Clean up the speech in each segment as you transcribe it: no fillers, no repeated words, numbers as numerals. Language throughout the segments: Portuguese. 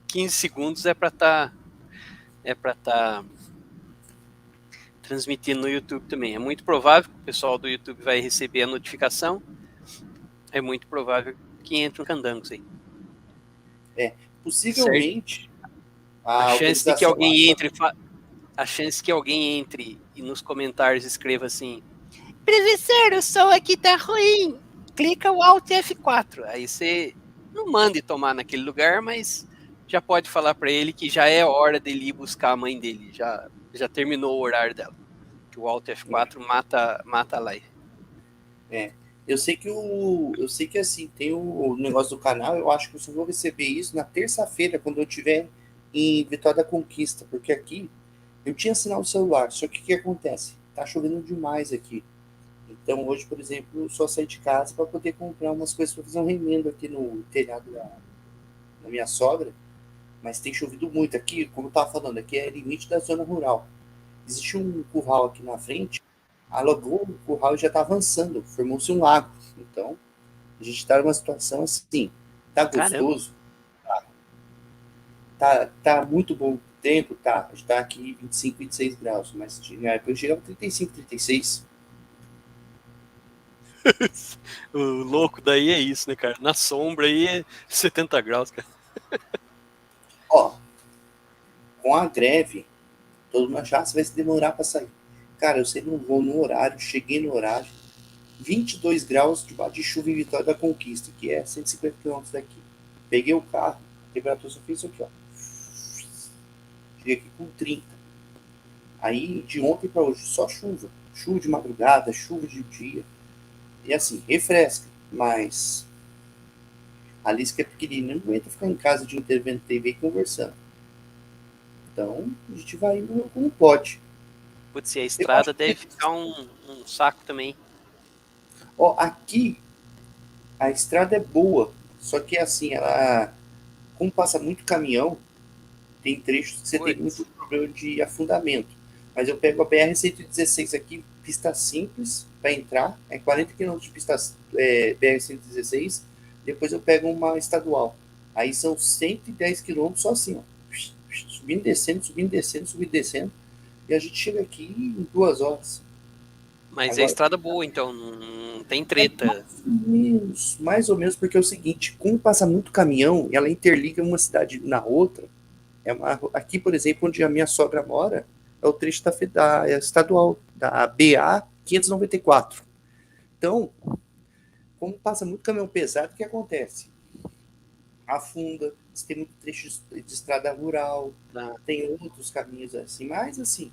15 segundos é para estar transmitindo no YouTube também. É muito provável que o pessoal do YouTube vai receber a notificação. É muito provável que entre um Candangos aí. Possivelmente A chance de que alguém autorização entre, a chance que alguém entre e nos comentários escreva assim: professor, o som aqui tá ruim. Clica o Alt F4. Aí você não mande tomar naquele lugar, mas já pode falar para ele que já é hora dele ir buscar a mãe dele. Já terminou o horário dela. Que o Alt F4 mata a live. Eu sei que assim, tem o negócio do canal, eu acho que eu só vou receber isso na terça-feira, quando eu estiver em Vitória da Conquista, porque aqui eu tinha sinal no celular, só que o que acontece? Tá chovendo demais aqui. Então hoje, por exemplo, eu só saí de casa para poder comprar umas coisas para fazer um remendo aqui no telhado da minha sogra, mas tem chovido muito aqui, como eu estava falando, aqui é limite da zona rural. Existe um curral aqui na frente, alagou o curral e já está avançando, formou-se um lago. Então, a gente está numa situação assim, tá Caramba. gostoso, tá muito bom o tempo, tá, a gente tá aqui 25, 26 graus, mas na época eu chegava a 35, 36. O louco daí é isso, né, cara? Na sombra aí é 70 graus, cara. Ó, com a greve, todo mundo achava que vai se demorar para sair. Cara, eu sei não vou no horário, cheguei no horário, 22 graus de chuva em Vitória da Conquista, que é 150 quilômetros daqui. Peguei o carro, a temperatura só fez isso aqui, ó. Cheguei aqui com 30. Aí, de ontem para hoje, só chuva. Chuva de madrugada, chuva de dia. E assim, refresca, mas a Alice, que é pequenininha, não aguenta ficar em casa de inteiro vendo TV e conversando. Então, a gente vai indo como pode. Putz, e a Eu acho estrada que, deve ficar um saco também. ó, aqui a estrada é boa, só que assim, ela, como passa muito caminhão, tem trechos que você tem muito Putz, problema de afundamento. Mas eu pego a BR-116 aqui, pista simples para entrar, é 40 km de pista BR-116, depois eu pego uma estadual. Aí são 110 quilômetros só assim, ó, subindo, descendo, subindo, descendo, subindo, descendo, e a gente chega aqui em 2 horas. mas é Agora, estrada boa, então não tem treta. mais ou menos, porque é o seguinte, como passa muito caminhão, ela interliga uma cidade na outra. Aqui, por exemplo, onde a minha sogra mora, é o trecho da estadual, da BA 594. Então, como passa muito caminhão pesado, o que acontece? Afunda, você tem muito trecho de estrada rural, Tá? tem outros caminhos assim, mas assim,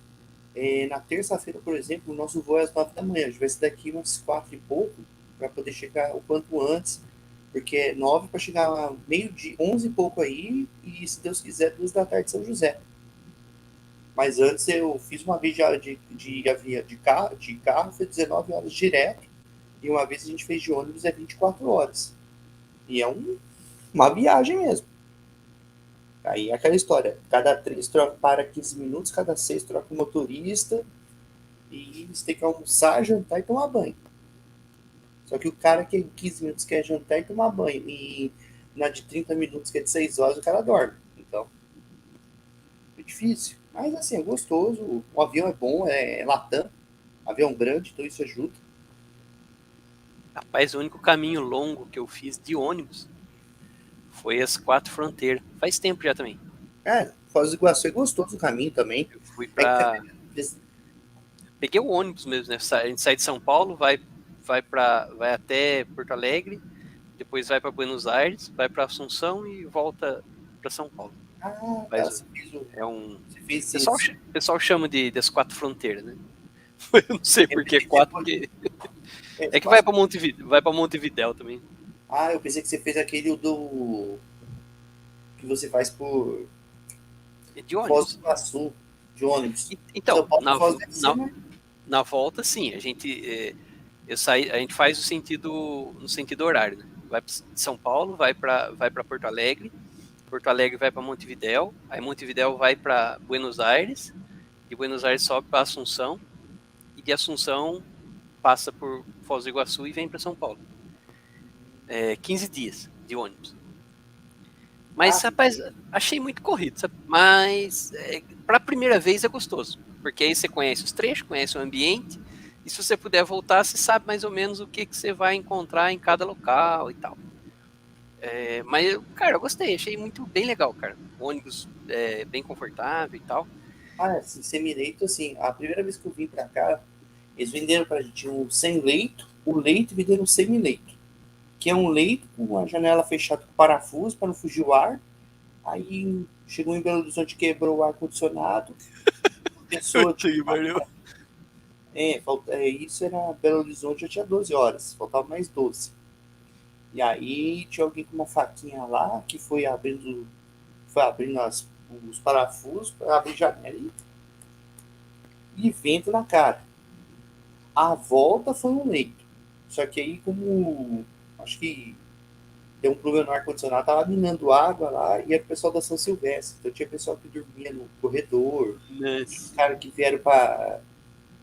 na terça-feira, por exemplo, o nosso voo é às 9 da manhã, a gente vai ser daqui umas 4 e pouco, para poder chegar o quanto antes, porque é 9 para chegar lá meio-dia, 11 e pouco aí, e se Deus quiser, 2 da tarde São José. Mas antes eu fiz uma vez de carro foi 19 horas direto, e uma vez a gente fez de ônibus 24 horas. E é uma viagem mesmo. Aí é aquela história, cada 3 para 15 minutos, cada 6 troca o motorista, e você tem que almoçar, jantar e tomar banho. Só que o cara que em 15 minutos quer jantar e tomar banho, e na de 30 minutos que é de 6 horas, o cara dorme. Então, é difícil. Mas assim, é gostoso, o avião é bom, é Latam, avião grande, então isso ajuda. Rapaz, o único caminho longo que eu fiz de ônibus foi as 4 fronteiras. Faz tempo já também. Foz do Iguaçu é gostoso o caminho também. Eu fui É que pra. Peguei o ônibus mesmo, né? A gente sai de São Paulo, vai até Porto Alegre, depois vai para Buenos Aires, vai para Assunção e volta para São Paulo. tá, Mas você é um. fez O isso. pessoal chama das 4 fronteiras, né? Eu não sei Eu por que pensei que 4, depois. porque. É, É que quase- Vai para Montevidéu também. eu pensei que você fez aquele do. Que você faz por É de Foz do ônibus. Iguaçu, de ônibus. Então, São Paulo Foz deve ser, né? na volta, sim, a gente faz no sentido horário, né? Vai de São Paulo, vai para Porto Alegre vai para Montevidéu, aí Montevidéu vai para Buenos Aires, de Buenos Aires sobe para Assunção e de Assunção passa por Foz do Iguaçu e vem para São Paulo. 15 dias de ônibus. Mas, rapaz, achei muito corrido, sabe? Mas, pra primeira vez é gostoso. Porque aí você conhece os trechos, conhece o ambiente. E se você puder voltar, você sabe mais ou menos o que você vai encontrar em cada local e tal. Mas, cara, eu gostei. Achei muito bem legal, cara. O ônibus bem confortável e tal. Assim, semi-leito, assim, a primeira vez que eu vim pra cá, eles venderam pra gente um sem leito, o leito e venderam um semi-leito, que é um leito com a janela fechada com parafuso para não fugir o ar. Aí chegou em Belo Horizonte, quebrou o ar-condicionado, pessoa, tipo, isso era Belo Horizonte, já tinha 12 horas, faltava mais 12. E aí tinha alguém com uma faquinha lá que foi abrindo os parafusos para abrir janela e vento na cara. A volta foi um leito. Só que aí, como acho que deu um problema no ar-condicionado, tava minando água lá e era o pessoal da São Silvestre. Então tinha pessoal que dormia no corredor, os caras que vieram para.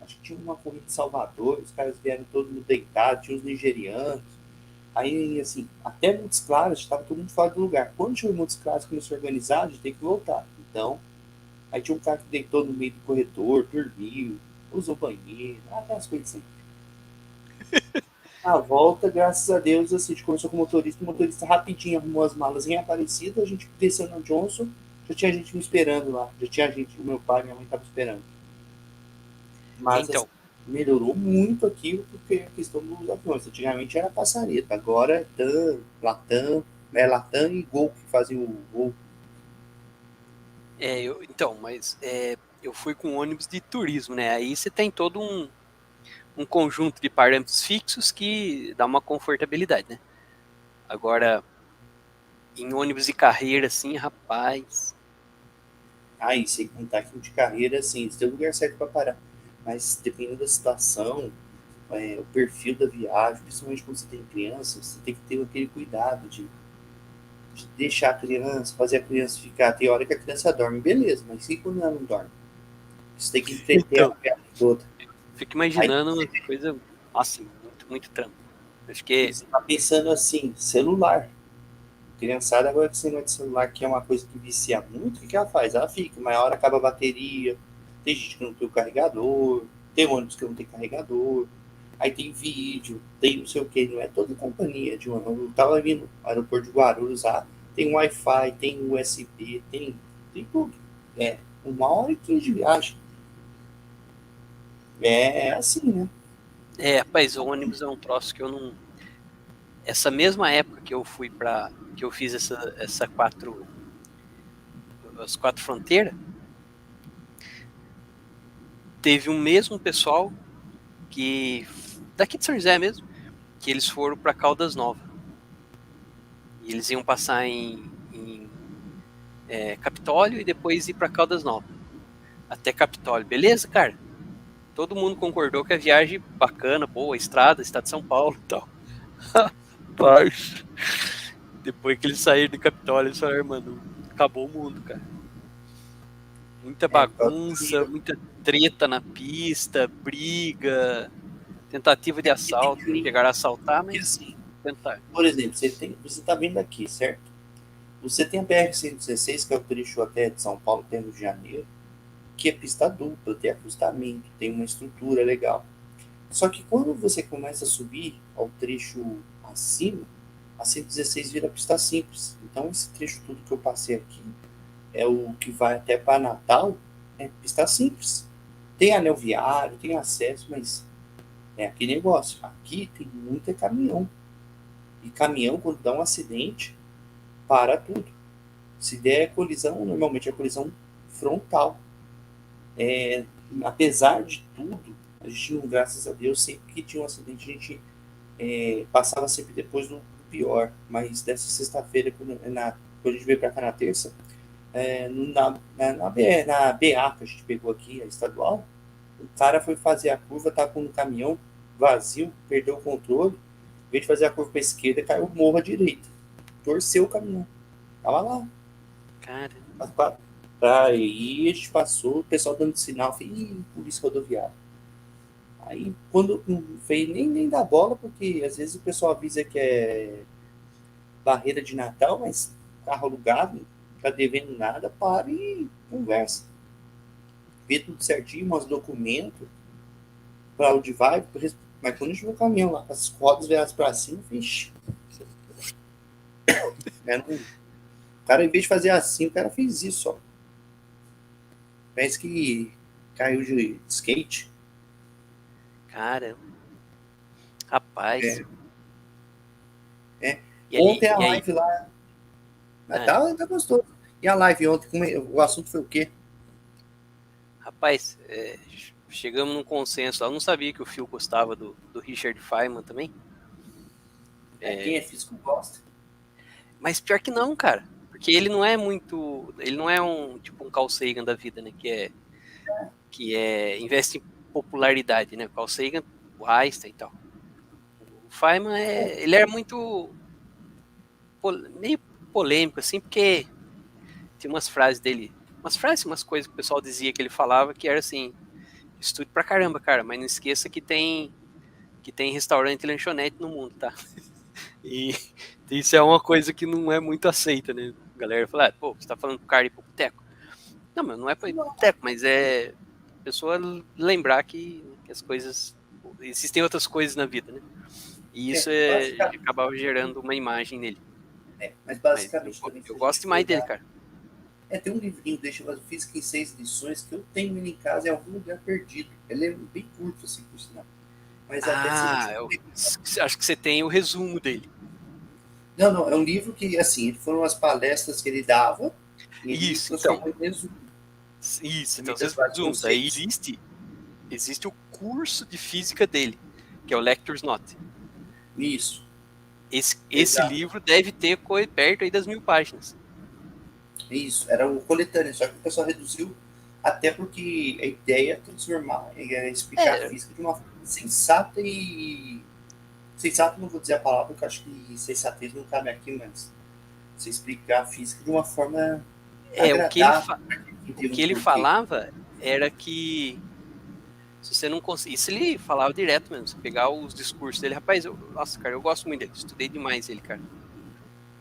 Acho que tinha uma corrida de Salvador, os caras vieram todo mundo deitado, tinha os nigerianos. Aí, assim, até Montes Claros estava todo mundo fora do lugar. Quando chegou em Montes Claros começou a organizar, a gente tem que voltar. Então, aí tinha um cara que deitou no meio do corredor, dormiu, usou banheiro, aquelas coisas assim. Na volta, graças a Deus, assim, a gente começou com o motorista rapidinho arrumou as malas em Aparecida, a gente desceu no Johnson, já tinha gente me esperando lá, já tinha gente, o meu pai e minha mãe estavam esperando. Mas assim, Então, melhorou muito aquilo porque a questão dos aviões. Antigamente era passareta, agora é TAM, Latam e Gol que fazem o voo. mas eu fui com ônibus de turismo, né? Aí você tem todo um conjunto de parâmetros fixos que dá uma confortabilidade, né? Agora, em ônibus de carreira, assim, rapaz. Aí, sem contar que de carreira, assim, tem lugar certo para parar. Mas dependendo da situação, o perfil da viagem, principalmente quando você tem criança, você tem que ter aquele cuidado de deixar a criança, fazer a criança ficar. Tem hora que a criança dorme, beleza, mas e quando ela não dorme? Você tem que entreter a Então, viagem toda. fico Aí imaginando uma coisa, assim, muito, muito trampo. Acho que, você tá pensando assim, celular. Criançada agora que você não é de celular, que é uma coisa que vicia muito, o que ela faz? Ela fica, uma hora acaba a bateria, tem gente que não tem o carregador, tem ônibus que não tem carregador, aí tem vídeo, tem não sei o que, não é toda companhia de ônibus. Eu tava vindo no aeroporto de Guarulhos lá, tem Wi-Fi, tem USB, tem tudo. É, 1 hora e 15 de viagem. É assim, né? rapaz, o ônibus é um troço que eu não. Essa mesma época que eu fui que eu fiz as 4 fronteiras, teve um mesmo pessoal que. Daqui de São José mesmo, que eles foram para Caldas Novas. E eles iam passar em Capitólio e depois ir para Caldas Novas. Até Capitólio. Beleza, cara? Todo mundo concordou que a viagem bacana, boa, estrada, estado de São Paulo e tal. Rapaz, depois que eles saíram de Capitólio, eles falaram, mano, acabou o mundo, cara. Muita Por causa do bagunça, tiro. muita treta na pista, briga, tentativa de assalto. Não chegaram a assaltar, Porque mas assim, tentar. por exemplo, você tá vindo aqui, certo? Você tem a BR-116, que é o trecho até de São Paulo até Rio de Janeiro, que é pista dupla, tem acostamento, tem uma estrutura legal. Só que quando você começa a subir ao trecho acima, a 116 vira pista simples. Então esse trecho tudo que eu passei aqui é o que vai até para Natal, é pista simples. Tem anel viário, tem acesso, mas é aquele negócio. Aqui tem muito caminhão. E caminhão, quando dá um acidente, para tudo. Se der colisão, normalmente é colisão frontal. Apesar de tudo, a gente, graças a Deus, sempre que tinha um acidente, a gente passava sempre depois do pior. Mas dessa sexta-feira, quando a gente veio para cá na terça, na BA que a gente pegou aqui, a estadual, o cara foi fazer a curva, tava com um caminhão vazio, perdeu o controle, em vez de fazer a curva para a esquerda, caiu o morro à direita. Torceu o caminhão. Tava lá. Caramba. Aí a gente passou, o pessoal dando sinal, falei, ih, polícia rodoviária. Aí quando não fez nem dar bola, porque às vezes o pessoal avisa que é barreira de Natal, mas carro alugado, tá devendo nada, para e conversa. Vê tudo certinho, mostra documento, para onde vai, mas quando a gente viu o caminhão lá, com as rodas viradas para cima, vixe. O cara, em vez de fazer assim, o cara fez isso, ó. Parece que caiu de skate. Cara, rapaz. É. É. E ali, Ontem a e aí? live lá, Ah, tá gostoso. E a live ontem, o assunto foi o quê? rapaz, chegamos num consenso lá. Eu não sabia que o Phil gostava do Richard Feynman também. Quem é físico gosta. Mas pior que não, cara. Porque ele não é muito. Ele não é um tipo um Carl Sagan da vida, né? Que investe em popularidade, né? O Carl Sagan, o Einstein e tal. O Feynman ele era muito meio polêmico, assim, porque tinha umas frases dele, umas coisas que o pessoal dizia que ele falava que era assim, estude pra caramba, cara, mas não esqueça que tem restaurante e lanchonete no mundo, tá? E isso é uma coisa que não é muito aceita, né? A galera fala, pô, você tá falando pro cara ir pro boteco. Não, mas não é pra ir pro boteco, mas é a pessoa lembrar que as coisas, existem outras coisas na vida, né? E isso Basicamente, acabava gerando uma imagem nele. mas Mas eu, basicamente também, se eu a gente gosto for demais dele, olhar, cara. tem um livrinho dele chamado Física em 6 lições, que eu tenho ele em casa em algum lugar perdido. Ele é bem curto, assim, por sinal. Mas até se a gente for ler. Acho que você tem o resumo dele. Não, é um livro que, assim, foram as palestras que ele dava, e ele Isso, então. transformou em resumo. Isso, então Muitas os vários resumos. Aí conceitos. existe o curso de física dele, que é o Lecture's Note. Isso, Esse exato. livro deve ter perto aí das 1000 páginas. Isso, era o coletâneo, só que o pessoal reduziu até porque a ideia é transformar, é explicar a É, física de uma forma sensata e. Sensata não vou dizer a palavra, porque eu acho que sensatez não cabe aqui, mas você explicar a física de uma forma o que ele, agradável para quem o entende que um ele porquê. falava era que se você não conseguir. Isso ele falava direto mesmo. Você pegar os discursos dele, rapaz, nossa, cara, eu gosto muito dele, estudei demais ele, cara.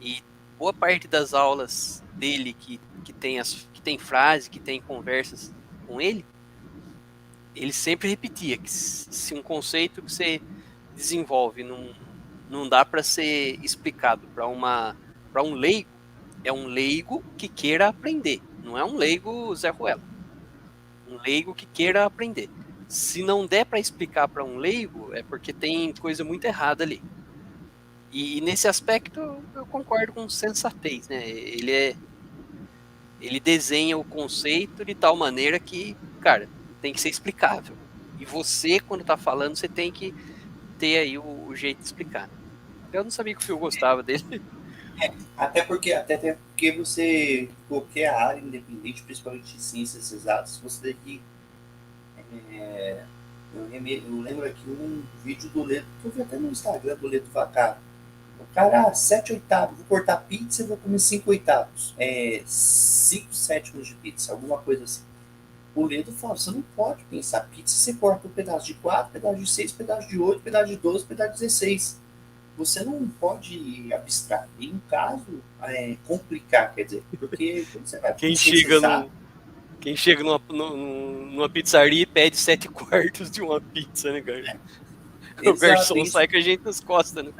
E boa parte das aulas dele que tem frase, que tem conversas com ele sempre repetia que se um conceito que você desenvolve não dá para ser explicado para um leigo, é um leigo que queira aprender, não é um leigo Zé Ruela, um leigo que queira aprender. Se não der para explicar para um leigo, é porque tem coisa muito errada ali. E nesse aspecto eu concordo com sensatez, né? Ele desenha o conceito de tal maneira que, cara, tem que ser explicável. E você, quando tá falando, você tem que ter aí o jeito de explicar. Eu não sabia que o Phil gostava dele. Até porque você, qualquer área independente, principalmente em ciências exatas, você tem que. É, eu lembro aqui um vídeo do Leto, que eu vi até no Instagram do Leto Vacar. O cara, 7/8, vou cortar pizza e vou comer 5/8. 5/7 de pizza, alguma coisa assim. O Leto fala, você não pode pensar pizza, você corta um pedaço de 4, pedaço de 6, pedaço de 8, pedaço de 12, pedaço de 16. Você não pode abstrair. Em um caso, complicar, quer dizer, porque quando você vai para Quem ciência chega, exata, quem chega numa pizzaria e pede 7 quartos de uma pizza, né, cara? O exato, garçom isso. sai com a gente nas costas, né?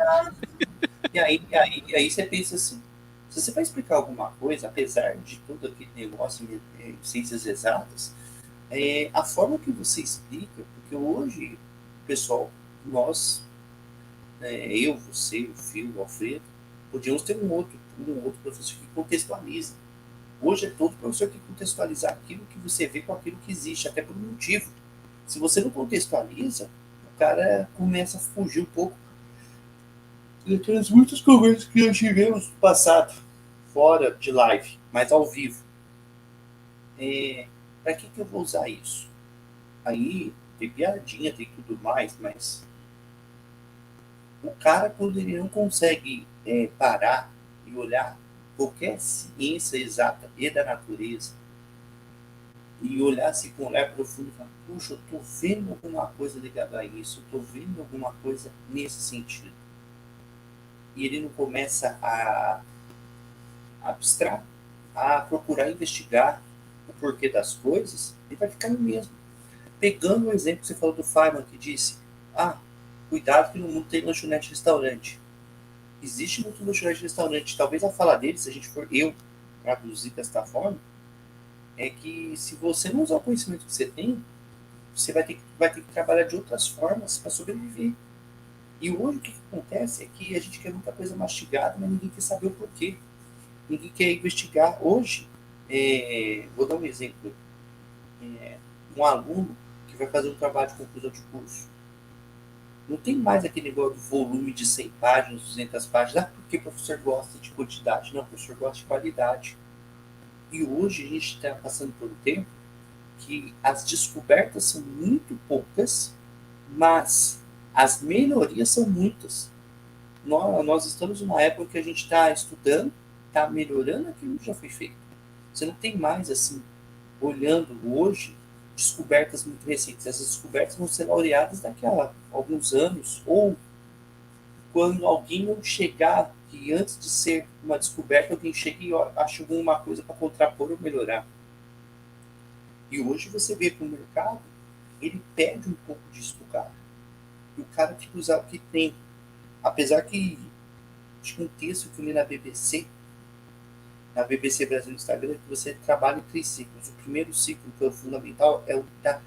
E aí você pensa assim, se você vai explicar alguma coisa, apesar de todo aquele negócio em ciências exatas, a forma que você explica, porque hoje, pessoal, nós, eu, você, o Fio, o Alfredo, podíamos ter um outro professor que contextualiza. Hoje é todo professor que contextualizar aquilo que você vê com aquilo que existe, até por um motivo. Se você não contextualiza, o cara começa a fugir um pouco daquelas muitas conversas que nós tivemos no passado, fora de live, mas ao vivo. Para que eu vou usar isso? Aí tem piadinha, tem tudo mais, mas o cara, quando ele não consegue parar e olhar qualquer ciência exata e da natureza, e olhar assim com um olhar profundo e falar, puxa, eu estou vendo alguma coisa ligada a isso, eu estou vendo alguma coisa nesse sentido. E ele não começa abstrato, a procurar investigar o porquê das coisas, ele vai ficar no mesmo. Pegando o exemplo que você falou do Feynman, que disse, cuidado que no mundo tem lanchonete e restaurante. Existe muito lanchonete e restaurante. Talvez a fala dele, se a gente for traduzir desta forma, é que se você não usar o conhecimento que você tem, você vai ter que trabalhar de outras formas para sobreviver. E hoje o que acontece é que a gente quer muita coisa mastigada, mas ninguém quer saber o porquê. Ninguém quer investigar. Hoje, vou dar um exemplo. Um aluno que vai fazer um trabalho de conclusão de curso. Não tem mais aquele negócio do volume de 100 páginas, 200 páginas. Porque o professor gosta de quantidade. Não, o professor gosta de qualidade. E hoje a gente está passando por um tempo que as descobertas são muito poucas, mas as melhorias são muitas. Nós estamos numa época que a gente está estudando, está melhorando aquilo que já foi feito. Você não tem mais, assim, olhando hoje, descobertas muito recentes. Essas descobertas vão ser laureadas daqui a alguns anos, ou quando alguém não chegar, que antes de ser uma descoberta, alguém chega e acha alguma coisa para contrapor ou melhorar. E hoje você vê que o mercado, ele perde um pouco disso do cara. E o cara tem que usar o que tem. Apesar que, acho que um texto que eu li na BBC Brasil no Instagram, que você trabalha em 3 ciclos. O primeiro ciclo, que é o fundamental, é o da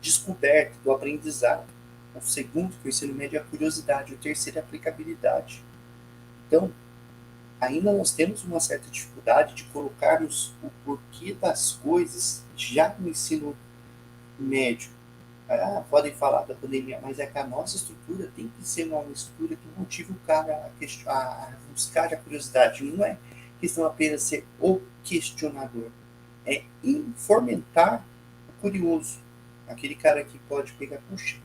descoberta, do aprendizado. O segundo, que é o ensino médio, é a curiosidade. O terceiro é a aplicabilidade. Então, ainda nós temos uma certa dificuldade de colocarmos o porquê das coisas já no ensino médio. Podem falar da pandemia, mas é que a nossa estrutura tem que ser uma estrutura que motive o cara a buscar a curiosidade. Não é questão apenas ser o questionador. É fomentar o curioso. Aquele cara que pode pegar, puxa,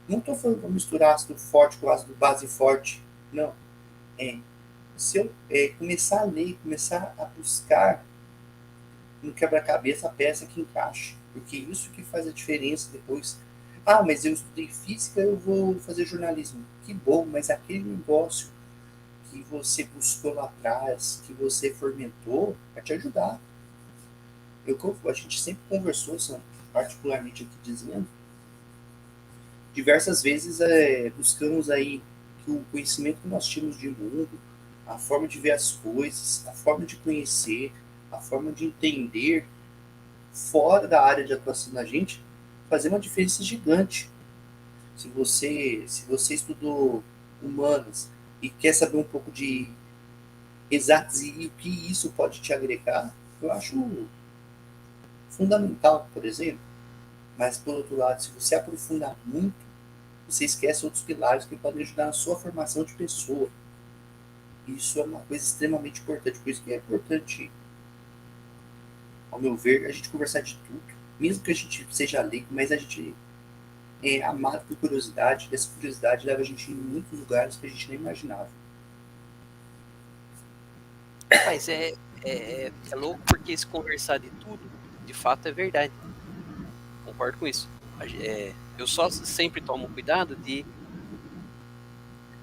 não estou falando para misturar ácido forte com ácido base forte. Não. Se eu começar a ler, começar a buscar no quebra-cabeça a peça que encaixa. Porque isso que faz a diferença depois. Mas eu estudei física, eu vou fazer jornalismo. Que bom, mas aquele negócio que você buscou lá atrás, que você fermentou, vai te ajudar. A gente sempre conversou, particularmente aqui dizendo, diversas vezes buscamos aí que o conhecimento que nós tínhamos de mundo, a forma de ver as coisas, a forma de conhecer, a forma de entender fora da área de atuação da gente, fazer uma diferença gigante. Se você estudou humanas e quer saber um pouco de exatas e o que isso pode te agregar, eu acho fundamental, por exemplo. Mas, por outro lado, se você aprofundar muito, você esquece outros pilares que podem ajudar na sua formação de pessoa. Isso é uma coisa extremamente importante. Por isso que é importante, ao meu ver, a gente conversar de tudo. Mesmo que a gente seja leigo, mas a gente é amado por curiosidade. E essa curiosidade leva a gente em muitos lugares que a gente nem imaginava. Mas é louco porque esse conversar de tudo, de fato, é verdade. Concordo com isso. Eu só sempre tomo cuidado de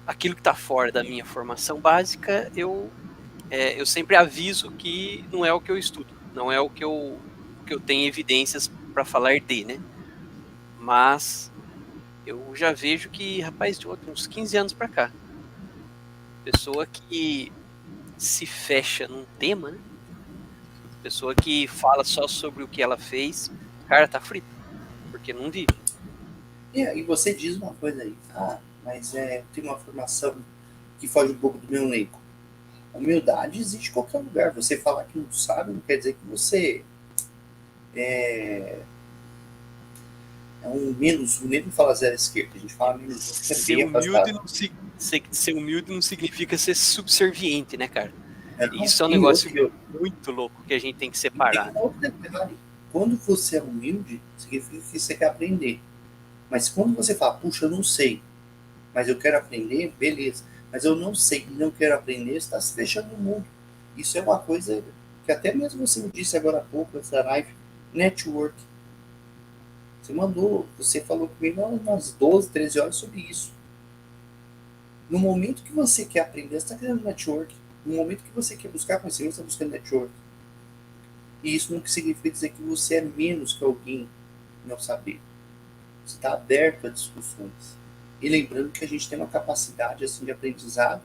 aquilo que está fora da minha formação básica, eu sempre aviso que não é o que eu estudo, não é o que eu tenho evidências para falar de, né? Mas eu já vejo que, rapaz, de uns 15 anos para cá, pessoa que se fecha num tema, né? Pessoa que fala só sobre o que ela fez, cara, tá frito, porque não vive. E você diz uma coisa aí, mas tem uma formação que foge um pouco do meu leigo. Humildade existe em qualquer lugar. Você falar que não sabe não quer dizer que você é um menos. O nego fala zero esquerda, a gente fala menos. Ser humilde não significa ser subserviente, né, cara? Isso é um negócio muito louco que a gente tem que separar. Tem outro detalhe. Quando você é humilde, significa que você quer aprender. Mas quando você fala, puxa, eu não sei, mas eu quero aprender, beleza. Mas eu não sei e não quero aprender, você está se fechando no mundo. Isso é uma coisa que até mesmo você me disse agora há pouco, nessa live, network. Você falou comigo umas 12, 13 horas sobre isso. No momento que você quer aprender, você está criando network. No momento que você quer buscar conhecimento, você está buscando network. E isso não significa dizer que você é menos que alguém não saber. Você está aberto a discussões. E lembrando que a gente tem uma capacidade assim, de aprendizado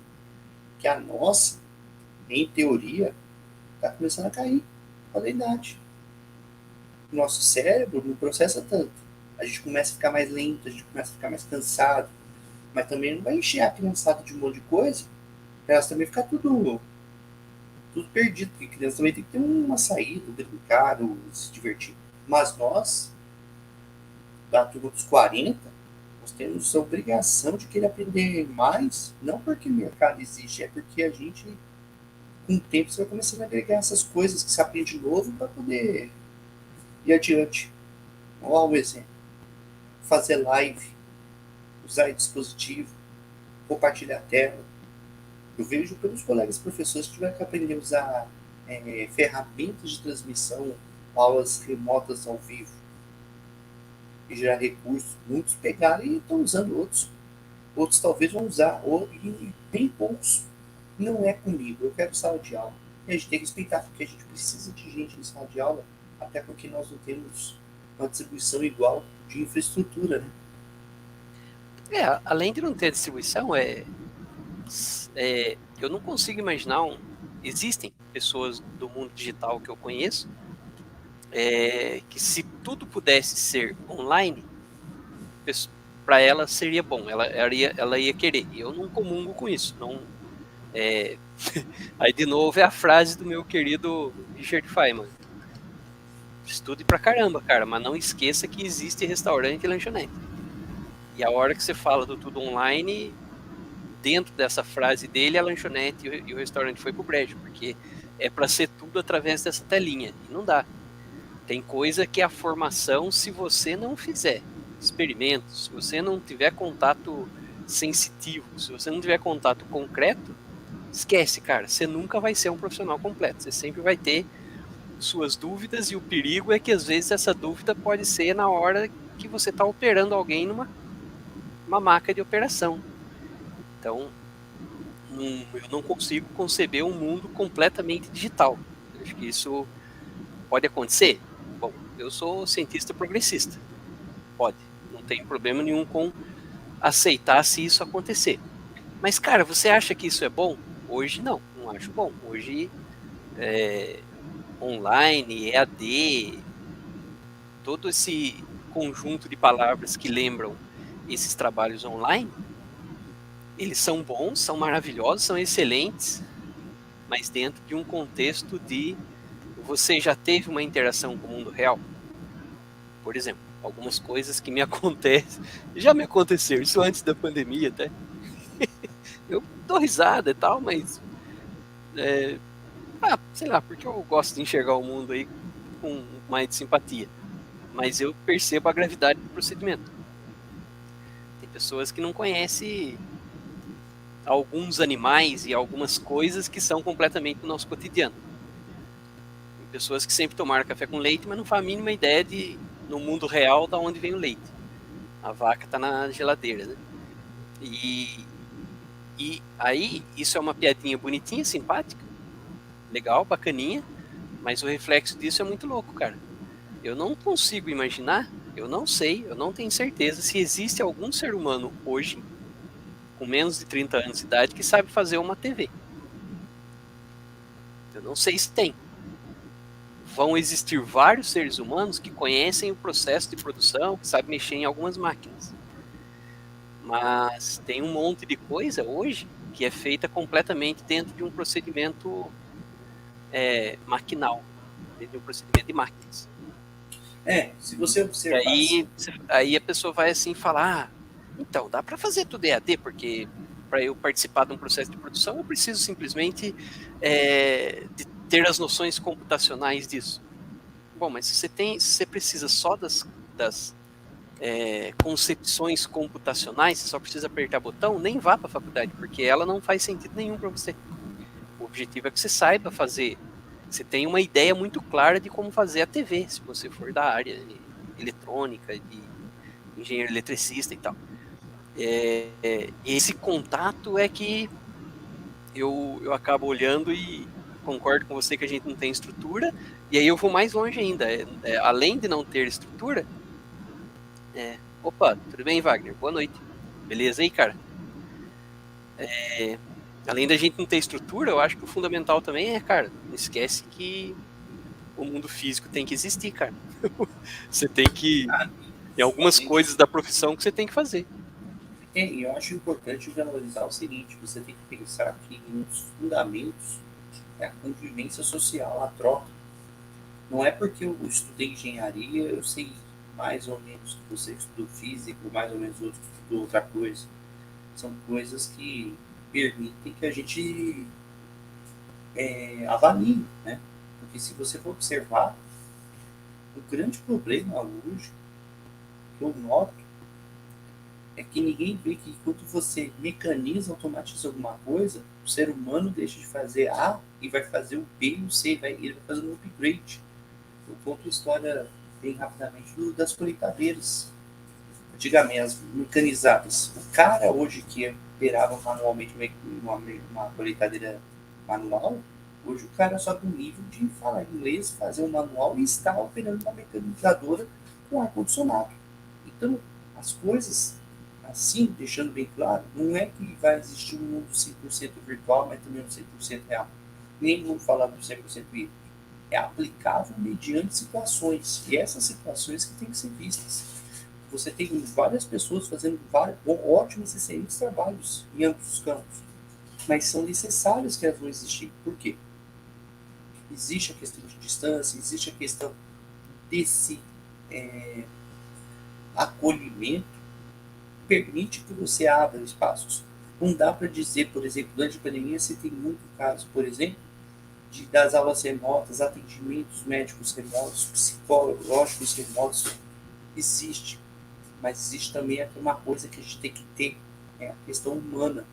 que a nossa, em teoria, está começando a cair com a idade. O nosso cérebro não processa tanto. A gente começa a ficar mais lento, a gente começa a ficar mais cansado. Mas também não vai encher a criançada de um monte de coisa, para elas também ficar tudo perdido. Porque criança também tem que ter uma saída, brincar, se divertir. Mas nós, da turma dos 40, nós temos a obrigação de querer aprender mais, não porque o mercado existe, é porque a gente, com o tempo, você vai começando a agregar essas coisas que você aprende novo para poder ir adiante. Olha o exemplo. Fazer live, usar dispositivo, compartilhar a tela. Eu vejo pelos colegas professores que tiveram que aprender a usar ferramentas de transmissão, aulas remotas ao vivo, e gerar recursos. Muitos pegaram e estão usando outros. Outros talvez vão usar, e bem poucos. Não é comigo, eu quero sala de aula. E a gente tem que respeitar, porque a gente precisa de gente em sala de aula, até porque nós não temos uma distribuição igual de infraestrutura, né? Além de não ter distribuição, eu não consigo imaginar existem pessoas do mundo digital que eu conheço que se tudo pudesse ser online, para ela seria bom, ela ia querer. E eu não comungo com isso. Não, aí de novo é a frase do meu querido Richard Feynman: estude pra caramba, cara, mas não esqueça que existe restaurante e lanchonete. E a hora que você fala do tudo online, dentro dessa frase dele, a lanchonete e o restaurante foi pro brejo, porque é para ser tudo através dessa telinha, e não dá. Tem coisa que a formação, se você não fizer experimentos, se você não tiver contato sensitivo, se você não tiver contato concreto, esquece, cara, você nunca vai ser um profissional completo, você sempre vai ter suas dúvidas, e o perigo é que às vezes essa dúvida pode ser na hora que você está operando alguém numa maca de operação. Então, eu não consigo conceber um mundo completamente digital. Eu acho que isso pode acontecer. Bom, eu sou cientista progressista. Pode. Não tem problema nenhum com aceitar se isso acontecer. Mas, cara, você acha que isso é bom? Hoje não acho bom. Hoje, online, EAD, todo esse conjunto de palavras que lembram esses trabalhos online, eles são bons, são maravilhosos, são excelentes, mas dentro de um contexto de você já teve uma interação com o mundo real. Por exemplo, algumas coisas que me acontecem, já me aconteceram, isso antes da pandemia até. Eu dou risada e tal, mas sei lá, porque eu gosto de enxergar o mundo aí com mais simpatia. Mas eu percebo a gravidade do procedimento. Tem pessoas que não conhecem alguns animais e algumas coisas que são completamente do nosso cotidiano. Tem pessoas que sempre tomaram café com leite, mas não fazem a mínima ideia de, no mundo real, de onde vem o leite. A vaca está na geladeira, né? E aí, isso é uma piadinha bonitinha, simpática, legal, bacaninha, mas o reflexo disso é muito louco, cara. Eu não consigo imaginar, eu não sei, eu não tenho certeza se existe algum ser humano hoje, com menos de 30 anos de idade, que sabe fazer uma TV. Eu não sei se tem. Vão existir vários seres humanos que conhecem o processo de produção, que sabem mexer em algumas máquinas. Mas tem um monte de coisa hoje que é feita completamente dentro de um procedimento maquinal, dentro de um procedimento de máquinas. Se você observar... Aí a pessoa vai assim falar, então, dá para fazer tudo EAD, porque para eu participar de um processo de produção, eu preciso simplesmente de ter as noções computacionais disso. Bom, mas se você precisa só das concepções computacionais, você só precisa apertar botão, nem vá para a faculdade, porque ela não faz sentido nenhum para você. O objetivo é que você saiba fazer, você tenha uma ideia muito clara de como fazer a TV, se você for da área de eletrônica, de engenheiro eletricista e tal. Esse contato é que eu acabo olhando e concordo com você que a gente não tem estrutura, e aí eu vou mais longe ainda. Além de não ter estrutura, opa, tudo bem, Wagner? Boa noite. Beleza aí, cara? Além da gente não ter estrutura, eu acho que o fundamental também cara, não esquece que o mundo físico tem que existir, cara. Você tem que... Tem algumas coisas da profissão que você tem que fazer. E eu acho importante valorizar o seguinte, você tem que pensar que nos fundamentos é a convivência social, a troca. Não é porque eu estudei engenharia, eu sei mais ou menos que você estudou físico, mais ou menos outro que estudou outra coisa. São coisas que permitem que a gente avalie, né? Porque se você for observar, o grande problema hoje que eu noto é que ninguém vê que quando você mecaniza, automatiza alguma coisa, o ser humano deixa de fazer A e vai fazer o B e o C, ele vai fazer um upgrade. Eu conto a história bem rapidamente das colheitadeiras. Antigamente, as mecanizadas. O cara hoje que operava manualmente uma colheitadeira manual, hoje o cara sobe um nível de falar inglês, fazer um manual e está operando uma mecanizadora com ar-condicionado. Então, as coisas, assim, deixando bem claro, não é que vai existir um mundo 100% virtual, mas também um 100% real. Nem vamos falar do 100% híbrido. É aplicável mediante situações. E essas situações que têm que ser vistas. Você tem várias pessoas fazendo ótimos e excelentes trabalhos em ambos os campos. Mas são necessárias que elas vão existir. Por quê? Existe a questão de distância, existe a questão desse acolhimento, permite que você abra espaços. Não dá para dizer, por exemplo, durante a pandemia, se tem muito caso, por exemplo, das aulas remotas, atendimentos médicos remotos, psicológicos remotos, existe. Mas existe também uma coisa que a gente tem que ter, a questão humana.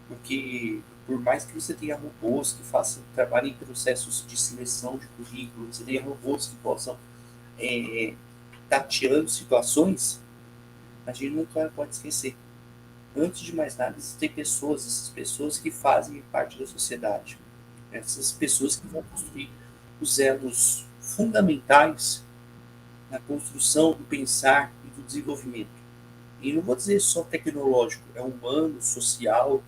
Porque por mais que você tenha robôs que trabalhem em processos de seleção de currículo, você tenha robôs que possam tateando situações, a gente nunca pode esquecer. Antes de mais nada, existem pessoas, essas pessoas que fazem parte da sociedade. Essas pessoas que vão construir os elos fundamentais na construção do pensar e do desenvolvimento. E não vou dizer só tecnológico, é humano, social.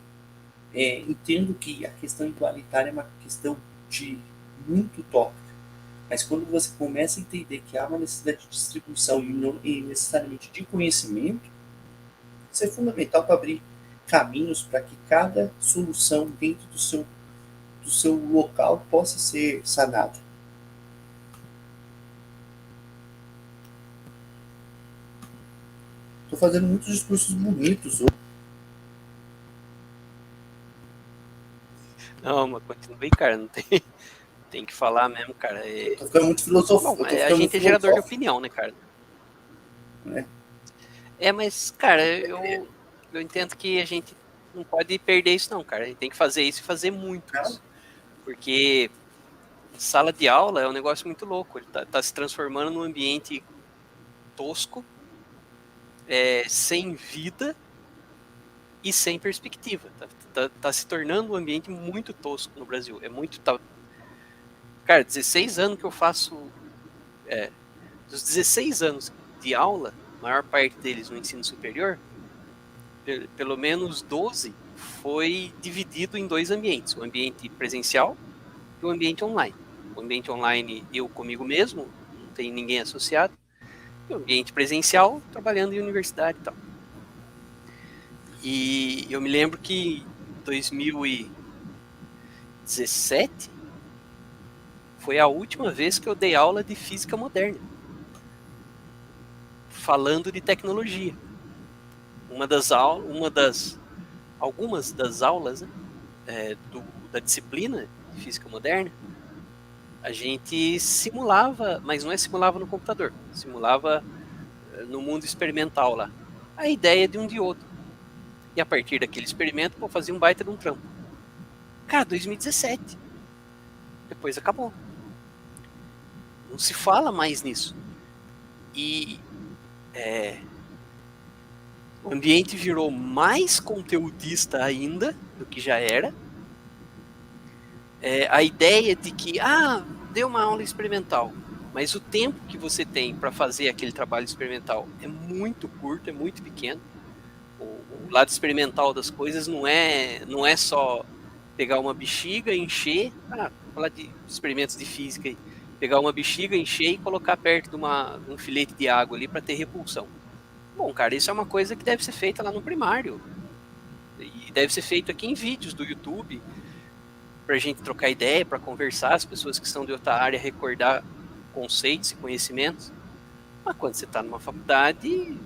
Entendo que a questão igualitária é uma questão de muito tópica. Mas quando você começa a entender que há uma necessidade de distribuição e necessariamente de conhecimento, isso é fundamental para abrir caminhos para que cada solução dentro do seu local possa ser sanada. Estou fazendo muitos discursos bonitos hoje. Não, mas continue, cara, não tem... Tem que falar mesmo, cara. Tô ficando muito filosófico. Bom, a gente é gerador de opinião, né, cara? Mas, cara, eu entendo que a gente não pode perder isso, não, cara. A gente tem que fazer isso e fazer muito isso. Porque sala de aula é um negócio muito louco. Ele tá se transformando num ambiente tosco, sem vida e sem perspectiva. Tá se tornando um ambiente muito tosco no Brasil. Cara, 16 anos que eu faço... dos 16 anos de aula, a maior parte deles no ensino superior, pelo menos 12 foi dividido em dois ambientes. O ambiente presencial e o ambiente online. O ambiente online, eu comigo mesmo, não tem ninguém associado. E o ambiente presencial, trabalhando em universidade e tal. E eu me lembro que em 2017 foi a última vez que eu dei aula de física moderna, falando de tecnologia. Algumas das aulas, né, da disciplina de física moderna, a gente simulava, mas não simulava no computador, simulava no mundo experimental lá, a ideia de um diodo. E a partir daquele experimento, fazia um baita de um trampo. Cara, 2017. Depois acabou. Não se fala mais nisso. E o ambiente virou mais conteudista ainda do que já era. a ideia de que, deu uma aula experimental, mas o tempo que você tem para fazer aquele trabalho experimental é muito curto, é muito pequeno. O lado experimental das coisas não é só pegar uma bexiga, encher, falar de experimentos de física aí, pegar uma bexiga, encher e colocar perto de um filete de água ali para ter repulsão. Bom, cara, isso é uma coisa que deve ser feita lá no primário. E deve ser feito aqui em vídeos do YouTube, para a gente trocar ideia, para conversar, as pessoas que são de outra área recordar conceitos e conhecimentos. Mas quando você está numa faculdade,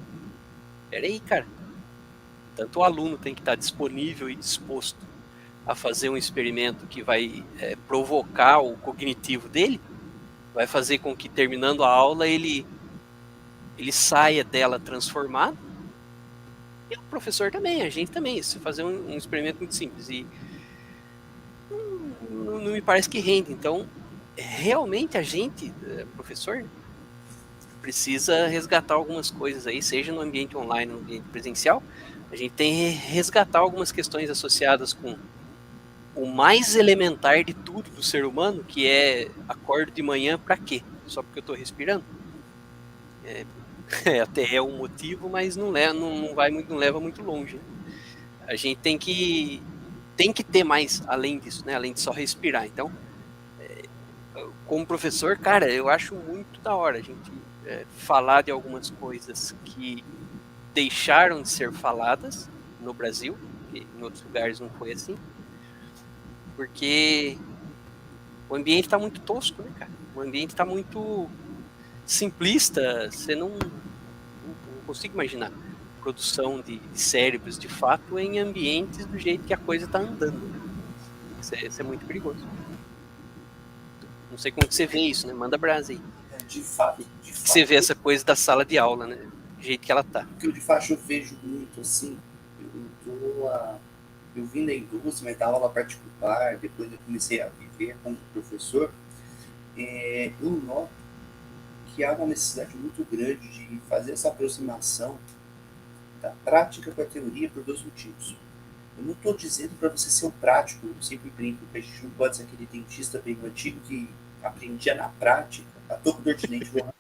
peraí, cara. Tanto o aluno tem que estar disponível e disposto a fazer um experimento que vai provocar o cognitivo dele, vai fazer com que, terminando a aula, ele saia dela transformado. E o professor também, a gente também. Se fazer um experimento muito simples e não me parece que rende. Então, realmente a gente, professor, precisa resgatar algumas coisas aí, seja no ambiente online ou no ambiente presencial. A gente tem que resgatar algumas questões associadas com o mais elementar de tudo do ser humano, que é acordo de manhã para quê? Só porque eu estou respirando? Até é um motivo, mas não leva muito longe. A gente tem que ter mais além disso, né? Além de só respirar. Então, como professor, cara, eu acho muito da hora a gente falar de algumas coisas que deixaram de ser faladas no Brasil, que em outros lugares não foi assim, porque o ambiente está muito tosco, né, cara? O ambiente está muito simplista, você não consigo imaginar produção de cérebros de fato em ambientes do jeito que a coisa está andando. Isso é muito perigoso. Não sei como que você vê isso, né? Manda brasa aí. De fato. Você vê essa coisa da sala de aula, né? Do jeito que ela tá. O que eu de fato eu vejo muito assim, eu vim da indústria, mas dava aula particular, depois eu comecei a viver como professor, eu noto que há uma necessidade muito grande de fazer essa aproximação da prática com a teoria por dois motivos. Eu não estou dizendo para você ser um prático, eu sempre brinco que a gente não pode ser aquele dentista bem antigo que aprendia na prática, a toco dor de dente, não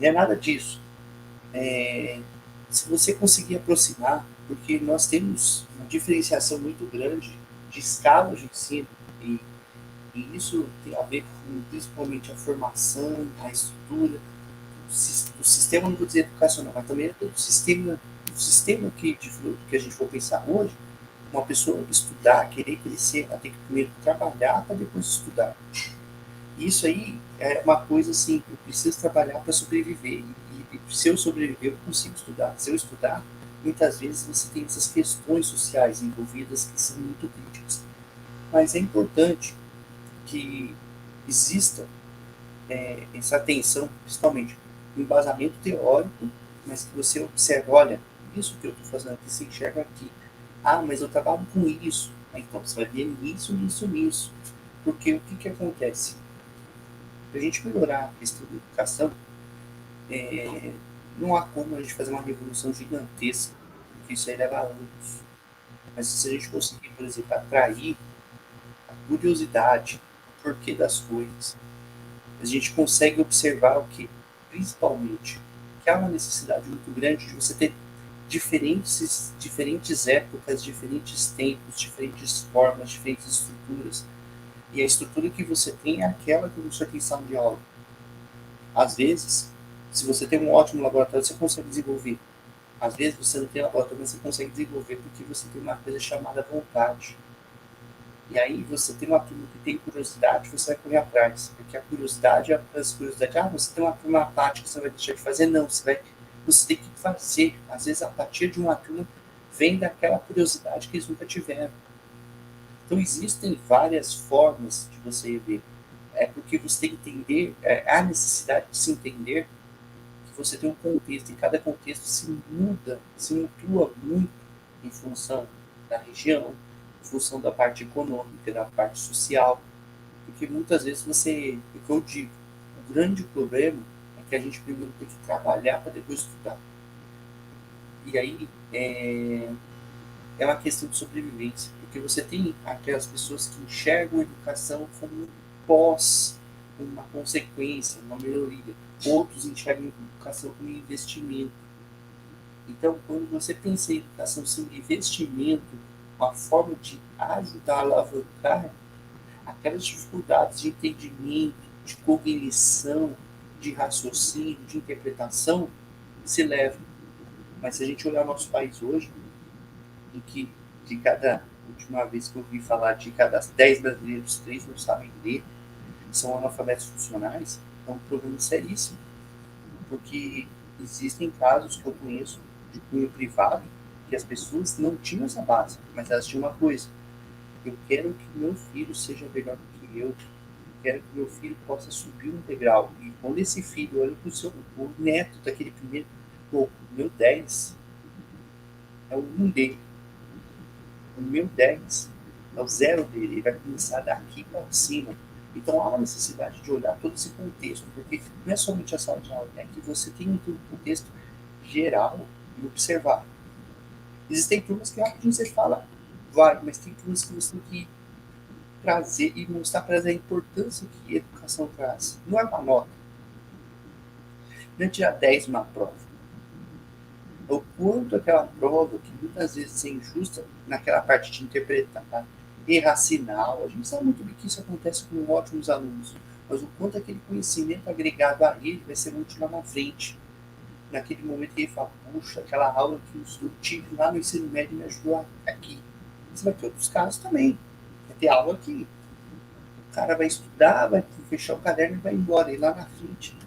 é nada disso. Se você conseguir aproximar, porque nós temos uma diferenciação muito grande de escalas de ensino, e isso tem a ver com principalmente a formação, a estrutura, o sistema, não vou dizer educacional, mas também é todo o sistema que a gente for pensar hoje. Uma pessoa estudar, querer crescer, ela tem que primeiro trabalhar para depois estudar. Isso aí é uma coisa assim, eu preciso trabalhar para sobreviver. E se eu sobreviver, eu consigo estudar. Se eu estudar, muitas vezes você tem essas questões sociais envolvidas que são muito críticas. Mas é importante que exista essa atenção, principalmente no embasamento teórico, mas que você observe, olha, isso que eu estou fazendo aqui, você enxerga aqui. Mas eu trabalho com isso. Então você vai ver nisso. Porque o que acontece? Para a gente melhorar a questão da educação, não há como a gente fazer uma revolução gigantesca, porque isso aí leva anos. Mas se a gente conseguir, por exemplo, atrair a curiosidade, o porquê das coisas, a gente consegue observar o que, principalmente, que há uma necessidade muito grande de você ter diferentes épocas, diferentes tempos, diferentes formas, diferentes estruturas. E a estrutura que você tem é aquela que você tem em sala de aula. Às vezes, se você tem um ótimo laboratório, você consegue desenvolver. Às vezes você não tem laboratório, mas você consegue desenvolver porque você tem uma coisa chamada vontade. E aí você tem uma turma que tem curiosidade, você vai correr atrás. Porque a curiosidade é a curiosidade. Você tem uma turma apática, você vai deixar de fazer? Não, você tem que fazer. Às vezes a apatia de uma turma vem daquela curiosidade que eles nunca tiveram. Então existem várias formas de você ver. Porque você tem que entender, há necessidade de se entender que você tem um contexto, e cada contexto se mutua muito em função da região, em função da parte econômica, da parte social, porque muitas vezes o que eu digo, o grande problema é que a gente primeiro tem que trabalhar para depois estudar. E aí é uma questão de sobrevivência, porque Porque você tem aquelas pessoas que enxergam a educação como um pós, uma consequência, uma melhoria. Outros enxergam a educação como investimento. Então, quando você pensa em educação sendo investimento, uma forma de ajudar a alavancar aquelas dificuldades de entendimento, de cognição, de raciocínio, de interpretação, se leva. Mas se a gente olhar o nosso país hoje, em que de cada última vez que eu ouvi falar de cada 10 brasileiros, 3 não sabem ler, são analfabetos funcionais, é um problema seríssimo. Porque existem casos que eu conheço de cunho privado que as pessoas não tinham essa base, mas elas tinham uma coisa: eu quero que meu filho seja melhor do que eu quero que meu filho possa subir um degrau. E quando esse filho olha para o neto daquele primeiro, pô, o meu 10 é o 1 dele, o meu 10 é o 0 dele, ele vai começar daqui para cima. Então há uma necessidade de olhar todo esse contexto, porque não é somente a sala de aula, é que você tem um contexto geral e observar. Existem turmas que rapidinho você fala, vai, mas tem turmas que você tem que trazer e mostrar para elas a importância que a educação traz. Não é uma nota. Não é tirar 10 numa prova. É o quanto aquela prova, que muitas vezes é injusta naquela parte de interpretar, errar sinal. A gente sabe muito bem que isso acontece com ótimos alunos. Mas o quanto aquele conhecimento agregado a ele vai ser útil lá na frente. Naquele momento que ele fala, puxa, aquela aula que eu tive lá no ensino médio me ajudou aqui. Você vai ter outros casos também. Vai ter aula que o cara vai estudar, vai fechar o caderno e vai embora. E lá na frente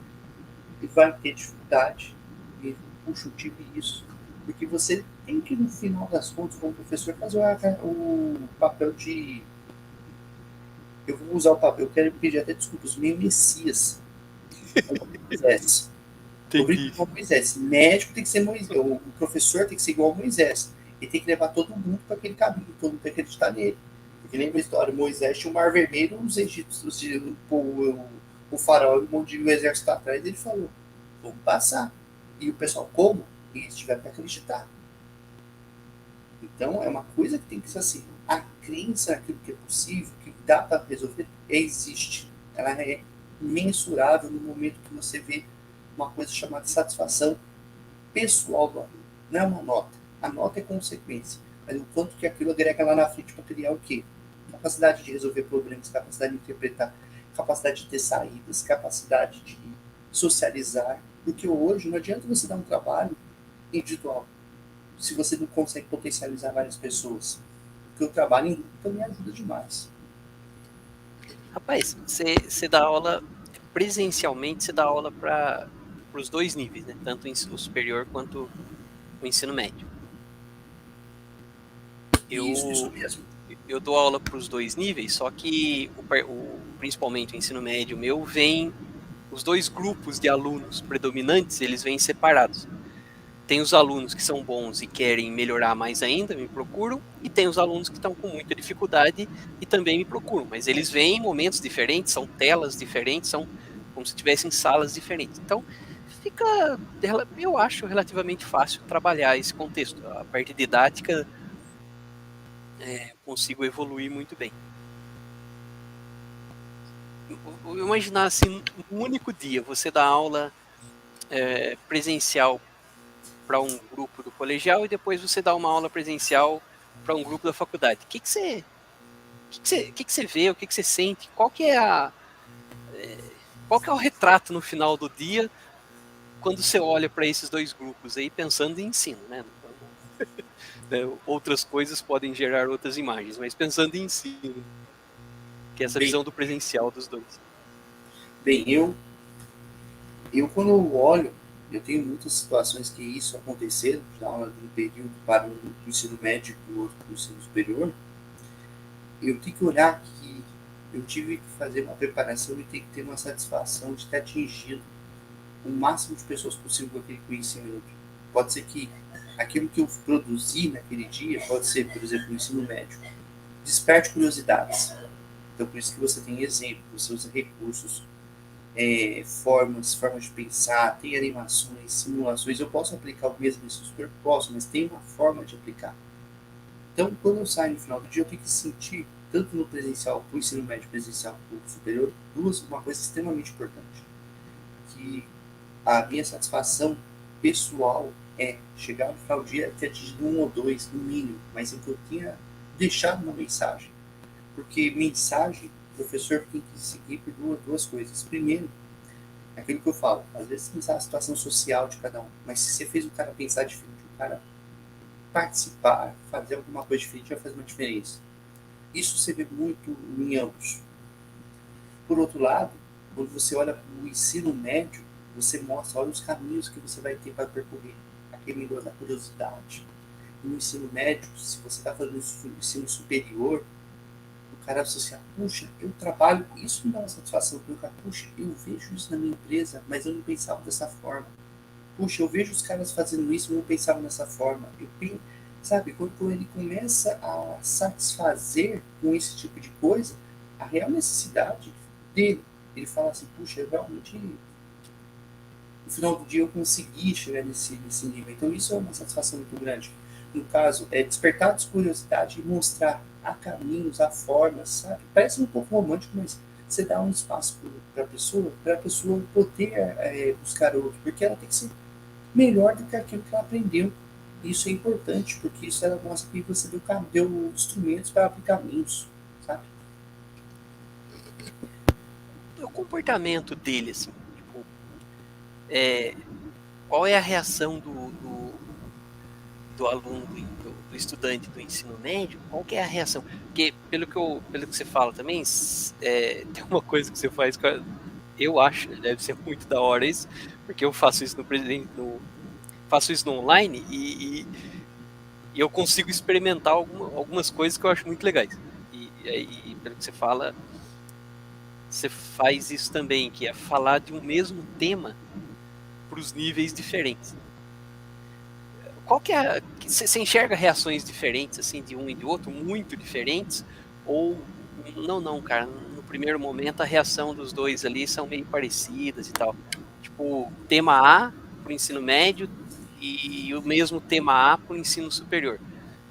ele vai ter dificuldade. E, puxa, eu tive isso. Porque você tem que, no final das contas, como professor, fazer o papel de... Eu vou usar o papel, eu quero pedir até desculpas, meio Messias. Moisés. Eu brinco com Moisés. Médico tem que ser Moisés. O professor tem que ser igual a Moisés. Ele tem que levar todo mundo para aquele caminho, todo mundo tem que acreditar nele. Porque lembra a história, Moisés tinha o Mar Vermelho, os egípcios, o faraó e o exército atrás, ele falou, vamos passar. E o pessoal, como? E eles tiveram que acreditar. Então, é uma coisa que tem que ser assim. A crença naquilo que é possível, que dá para resolver, existe. Ela é mensurável no momento que você vê uma coisa chamada satisfação pessoal do aluno. Não é uma nota. A nota é consequência. Mas o quanto que aquilo agrega lá na frente para criar o quê? Capacidade de resolver problemas, capacidade de interpretar, capacidade de ter saídas, capacidade de socializar. Porque hoje não adianta você dar um trabalho individual se você não consegue potencializar várias pessoas. Porque o trabalho em grupo também ajuda demais. Rapaz, você dá aula presencialmente, você dá aula para os dois níveis, né? Tanto o superior quanto o ensino médio. Isso mesmo. Eu dou aula para os dois níveis, só que principalmente o ensino médio meu vem, os dois grupos de alunos predominantes, eles vêm separados. Tem os alunos que são bons e querem melhorar mais ainda, me procuram, e tem os alunos que estão com muita dificuldade e também me procuram, mas eles vêm em momentos diferentes, são telas diferentes, são como se tivessem salas diferentes. Então, fica, eu acho, relativamente fácil trabalhar esse contexto. A parte didática, consigo evoluir muito bem. Eu imaginar assim, um único dia, você dá aula presencial para um grupo do colegial e depois você dá uma aula presencial para um grupo da faculdade. O que você vê, o que você sente, qual que é o retrato no final do dia quando você olha para esses dois grupos aí pensando em ensino, né? Outras coisas podem gerar outras imagens, mas pensando em ensino, que é essa visão do presencial dos dois. Bem, eu quando eu olho, eu tenho muitas situações que isso aconteceram, já de um período para o ensino médio e o outro para o ensino superior. Eu tenho que olhar que eu tive que fazer uma preparação e ter que ter uma satisfação de ter atingido o máximo de pessoas possível com aquele conhecimento. Pode ser que aquilo que eu produzi naquele dia, pode ser, por exemplo, o ensino médio, desperte curiosidades. Então, por isso que você tem exemplos, você usa recursos, formas de pensar, tem animações, simulações. Eu posso aplicar o mesmo em super? Posso, mas tem uma forma de aplicar. Então, quando eu saio no final do dia, eu tenho que sentir, tanto no presencial, para o ensino médio presencial, para o superior, uma coisa extremamente importante, que a minha satisfação pessoal é chegar no final do dia ter atingido 1 ou 2, no mínimo, mas o que eu tinha deixado uma mensagem. Porque mensagem, o professor tem que seguir por duas coisas. Primeiro, aquilo que eu falo, às vezes pensar a situação social de cada um, mas se você fez o cara pensar diferente, o cara participar, fazer alguma coisa diferente, vai fazer uma diferença. Isso você vê muito em ambos. Por outro lado, quando você olha para o ensino médio, você mostra, olha os caminhos que você vai ter para percorrer. Aquele negócio da curiosidade. No ensino médio, se você está fazendo ensino superior, o cara associar, puxa, eu trabalho, isso me dá uma satisfação, porque o cara, puxa, eu vejo isso na minha empresa, mas eu não pensava dessa forma. Puxa, eu vejo os caras fazendo isso, eu não pensava dessa forma. Sabe, quando ele começa a satisfazer com esse tipo de coisa, a real necessidade dele, ele fala assim, puxa, eu realmente, no final do dia eu consegui chegar nesse nível. Então isso é uma satisfação muito grande. No caso, é despertar a curiosidade e mostrar há caminhos, há formas, sabe? Parece um pouco romântico, mas você dá um espaço para a pessoa poder buscar outro, porque ela tem que ser melhor do que aquilo que ela aprendeu. Isso é importante, porque isso ela mostra que você deu instrumentos para abrir caminhos, sabe? O comportamento dele, assim, tipo, qual é a reação do aluno, do estudante do ensino médio? Qual que é a reação? Porque, pelo que você fala também, tem uma coisa que você faz que eu acho, deve ser muito da hora isso, porque eu faço isso faço isso no online e eu consigo experimentar algumas coisas que eu acho muito legais. E aí, pelo que você fala, você faz isso também, que é falar de um mesmo tema para os níveis diferentes. Qual que é, você enxerga reações diferentes, assim, de um e de outro, muito diferentes? Ou, não, cara, no primeiro momento a reação dos dois ali são meio parecidas e tal. Tipo, tema A para o ensino médio e o mesmo tema A para o ensino superior.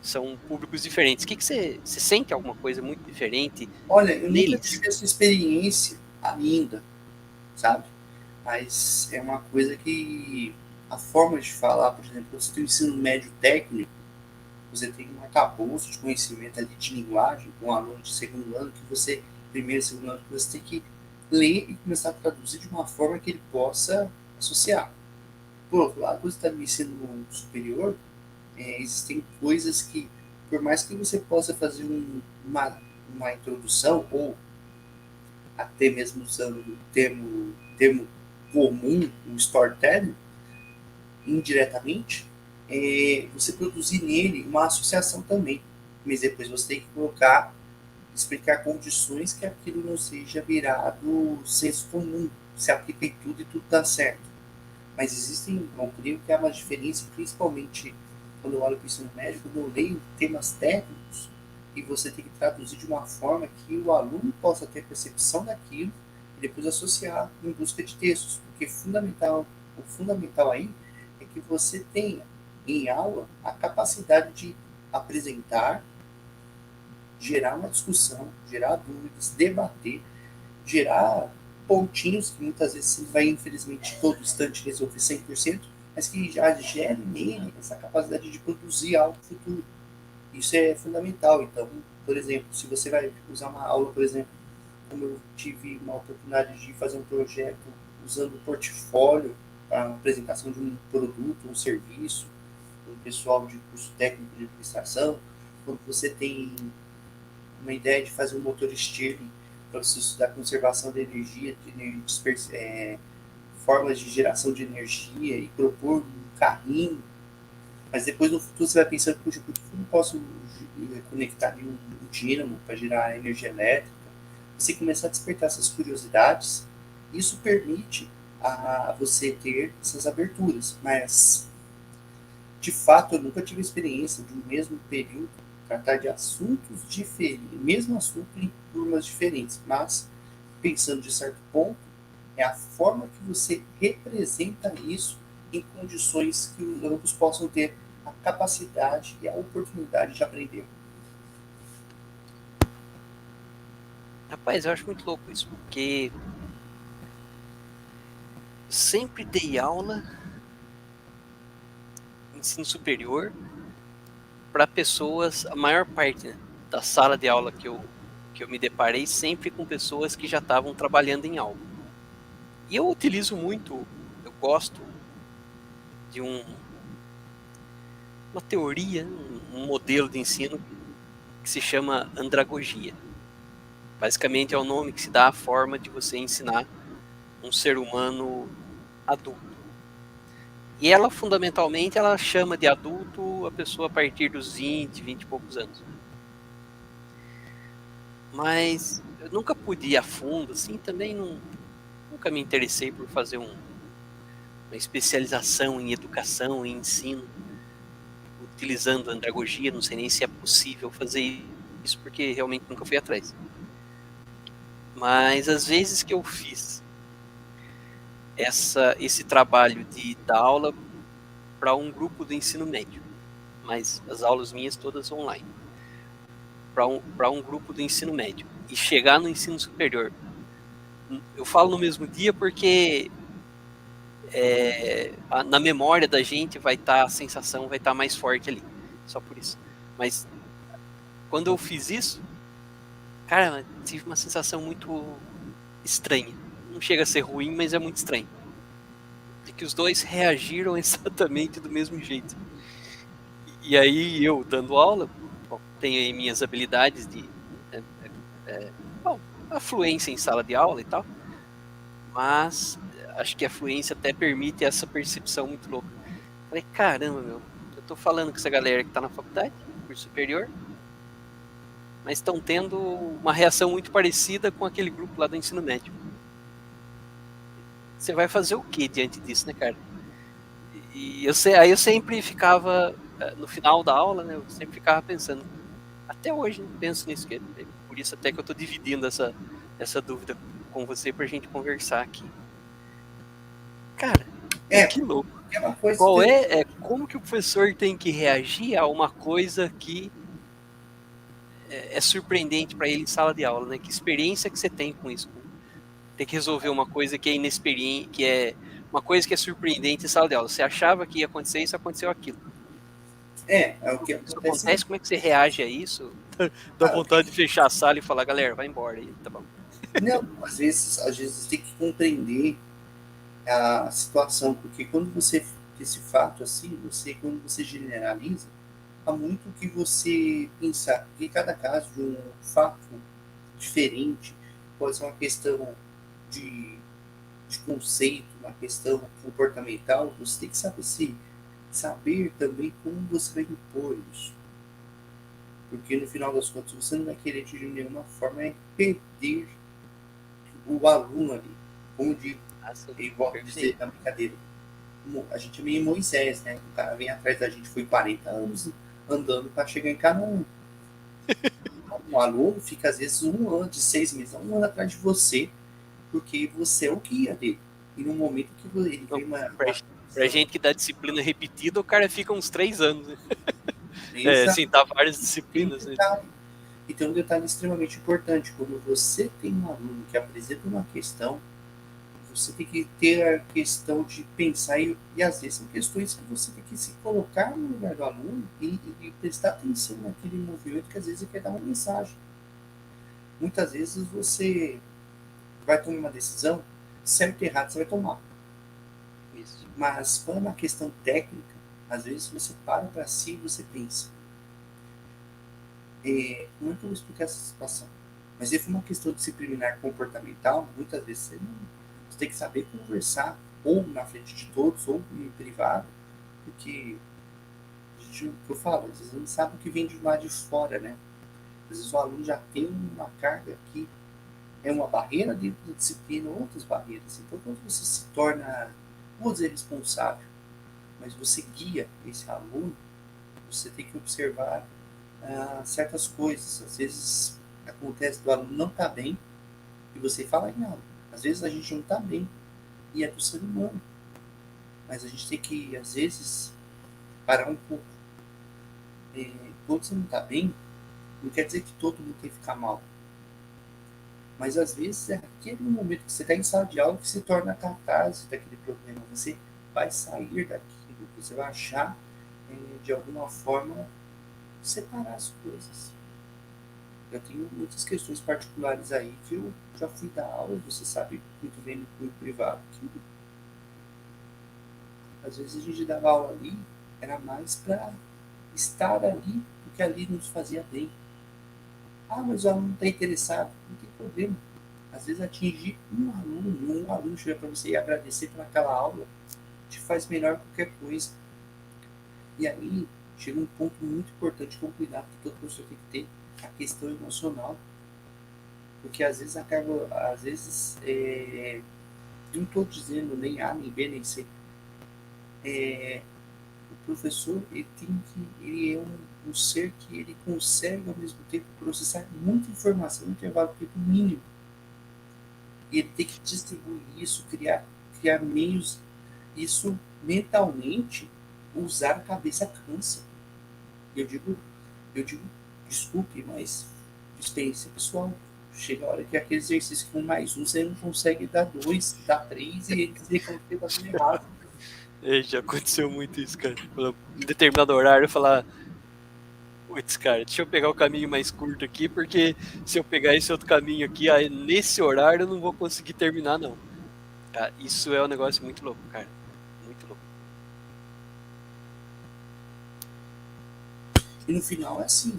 São públicos diferentes. O que você sente alguma coisa muito diferente Olha, eu nunca neles? tive essa experiência ainda, sabe? Mas é uma coisa que a forma de falar, por exemplo, você tem o ensino médio técnico, você tem um arcabouço de conhecimento ali de linguagem com um aluno de segundo ano, que você, primeiro e segundo ano, que você tem que ler e começar a traduzir de uma forma que ele possa associar. Por outro lado, quando você está no ensino superior, existem coisas que, por mais que você possa fazer uma introdução, ou até mesmo usando o termo comum, o storytelling, indiretamente, você produzir nele uma associação também. Mas depois você tem que colocar, explicar condições que aquilo não seja virado senso comum, se aplica em tudo e tudo dá certo. Mas existem, eu creio que há uma diferença, principalmente quando eu olho para o ensino médio, quando eu leio temas técnicos, e você tem que traduzir de uma forma que o aluno possa ter percepção daquilo e depois associar em busca de textos. Porque o fundamental aí é que você tenha em aula a capacidade de apresentar, gerar uma discussão, gerar dúvidas, debater, gerar pontinhos que muitas vezes você vai, infelizmente, todo instante resolver 100%, mas que já gere nele essa capacidade de produzir algo futuro. Isso é fundamental. Então, por exemplo, se você vai usar uma aula, por exemplo, como eu tive uma oportunidade de fazer um projeto usando o portfólio para a apresentação de um produto, um serviço, um pessoal de curso técnico de administração, quando você tem uma ideia de fazer um motor Stirling para você estudar conservação de energia, formas de geração de energia e propor um carrinho, mas depois no futuro você vai pensando, puxa, por que eu não posso conectar um dínamo para gerar energia elétrica? Você começar a despertar essas curiosidades, isso permite a você ter essas aberturas, mas de fato eu nunca tive experiência de um mesmo período tratar de assuntos diferentes, mesmo assunto em turmas diferentes, mas pensando de certo ponto, é a forma que você representa isso em condições que os alunos possam ter a capacidade e a oportunidade de aprender. Rapaz, eu acho muito louco isso, porque sempre dei aula em ensino superior para pessoas, a maior parte, né, da sala de aula que eu me deparei, sempre com pessoas que já estavam trabalhando em algo. E eu utilizo muito, eu gosto de uma teoria, um modelo de ensino que se chama andragogia. Basicamente é o nome que se dá à forma de você ensinar um ser humano adulto. E ela, fundamentalmente, ela chama de adulto a pessoa a partir dos 20 e poucos anos. Mas eu nunca pude ir a fundo, assim, também nunca me interessei por fazer uma especialização em educação e ensino, utilizando a andragogia, não sei nem se é possível fazer isso, porque realmente nunca fui atrás. Mas as vezes que eu fiz esse trabalho de dar aula para um grupo do ensino médio, mas as aulas minhas todas online, para um grupo do ensino médio, e chegar no ensino superior, eu falo no mesmo dia porque na memória da gente vai estar, a sensação vai estar mais forte ali, só por isso. Mas quando eu fiz isso, cara, tive uma sensação muito estranha. Não chega a ser ruim, mas é muito estranho. De que os dois reagiram exatamente do mesmo jeito. E aí eu dando aula, bom, tenho aí minhas habilidades de bom, a fluência em sala de aula e tal, mas acho que a fluência até permite essa percepção muito louca. Falei, caramba, meu, eu tô falando com essa galera que tá na faculdade, curso superior, mas estão tendo uma reação muito parecida com aquele grupo lá do ensino médio. Você vai fazer o que diante disso, né, cara? E aí eu sempre ficava, no final da aula, né, eu sempre ficava pensando, até hoje não penso nisso, por isso até que eu tô dividindo essa dúvida com você pra gente conversar aqui. Cara, que louco. É uma coisa Qual é como que o professor tem que reagir a uma coisa que é surpreendente para ele em sala de aula, né? Que experiência que você tem com isso? Ter que resolver uma coisa que é inexperiente, que é uma coisa que é surpreendente em sala de aula. Você achava que ia acontecer isso, aconteceu aquilo. É o que Isso acontece. acontece, como é que você reage a isso? Dá Cara, vontade de fechar a sala e falar, galera, vai embora aí, tá bom. não, às vezes tem que compreender a situação, porque quando você esse fato assim, quando você generaliza, há muito que você pensar, porque cada caso de um fato diferente pode ser uma questão de, de conceito, uma questão comportamental, você tem que saber também como você vai impor isso. Porque no final das contas você não vai querer de nenhuma forma perder o aluno ali. Como digo, igual dizer na brincadeira, a gente é meio Moisés, né? O cara vem atrás da gente, foi 40 anos andando para chegar em Canaã. Um aluno fica às vezes um ano, de 6 meses, um ano atrás de você, porque você é o guia dele. E no momento que ele tem pra gente que dá disciplina repetida, o cara fica uns 3 anos, né? Sim, Exato. dá várias disciplinas, né? E tem um detalhe extremamente importante. Quando você tem um aluno que apresenta uma questão, você tem que ter a questão de pensar, e às vezes são questões que você tem que se colocar no lugar do aluno e prestar atenção naquele movimento que às vezes ele quer dar uma mensagem. Muitas vezes você vai tomar uma decisão, certo e errado você vai tomar. Isso. Mas quando é uma questão técnica, às vezes você para si e você pensa, como é que eu vou explicar essa situação? Mas se for uma questão disciplinar comportamental, muitas vezes você tem que saber conversar, ou na frente de todos, ou em privado, porque o que eu falo, às vezes não sabe o que vem de lá de fora, né? Às vezes o aluno já tem uma carga que é uma barreira dentro da disciplina, outras barreiras. Então, quando você se torna, vou dizer, responsável, mas você guia esse aluno, você tem que observar certas coisas. Às vezes acontece do aluno não estar bem e você fala em aula. Às vezes a gente não está bem e é do ser humano. Mas a gente tem que, às vezes, parar um pouco. Quando você não está bem, não quer dizer que todo mundo tem que ficar mal. Mas às vezes é aquele momento que você está em sala de aula que se torna a catarse daquele problema. Você vai sair daquilo, você vai achar, de alguma forma, separar as coisas. Eu tenho muitas questões particulares aí que eu já fui dar aula, você sabe muito bem no curso privado, que às vezes a gente dava aula ali, era mais para estar ali, porque ali nos fazia bem. Ah, mas o aluno está interessado, não tem problema. Às vezes atingir um aluno chega para você e agradecer pelaquela aula, te faz melhor qualquer coisa. E aí chega um ponto muito importante com o cuidado que todo professor tem que ter, a questão emocional. Porque às vezes acaba, às vezes, não estou dizendo nem A, nem B, nem C. O professor, ele é um ser que ele consegue ao mesmo tempo processar muita informação em intervalo de tempo mínimo. E ele tem que distribuir isso, criar meios, isso mentalmente, usar a cabeça cansa. Eu digo, desculpe, mas experiência pessoal. Chega a hora que aquele exercício com mais um, você não consegue dar dois, dar três, e eles reclamam que tá tudo errado. Já aconteceu muito isso, cara. Em determinado horário, eu falar, putz, cara, deixa eu pegar o caminho mais curto aqui, porque se eu pegar esse outro caminho aqui, aí, nesse horário eu não vou conseguir terminar, não. Tá? Isso é um negócio muito louco, cara. Muito louco. E no final é assim,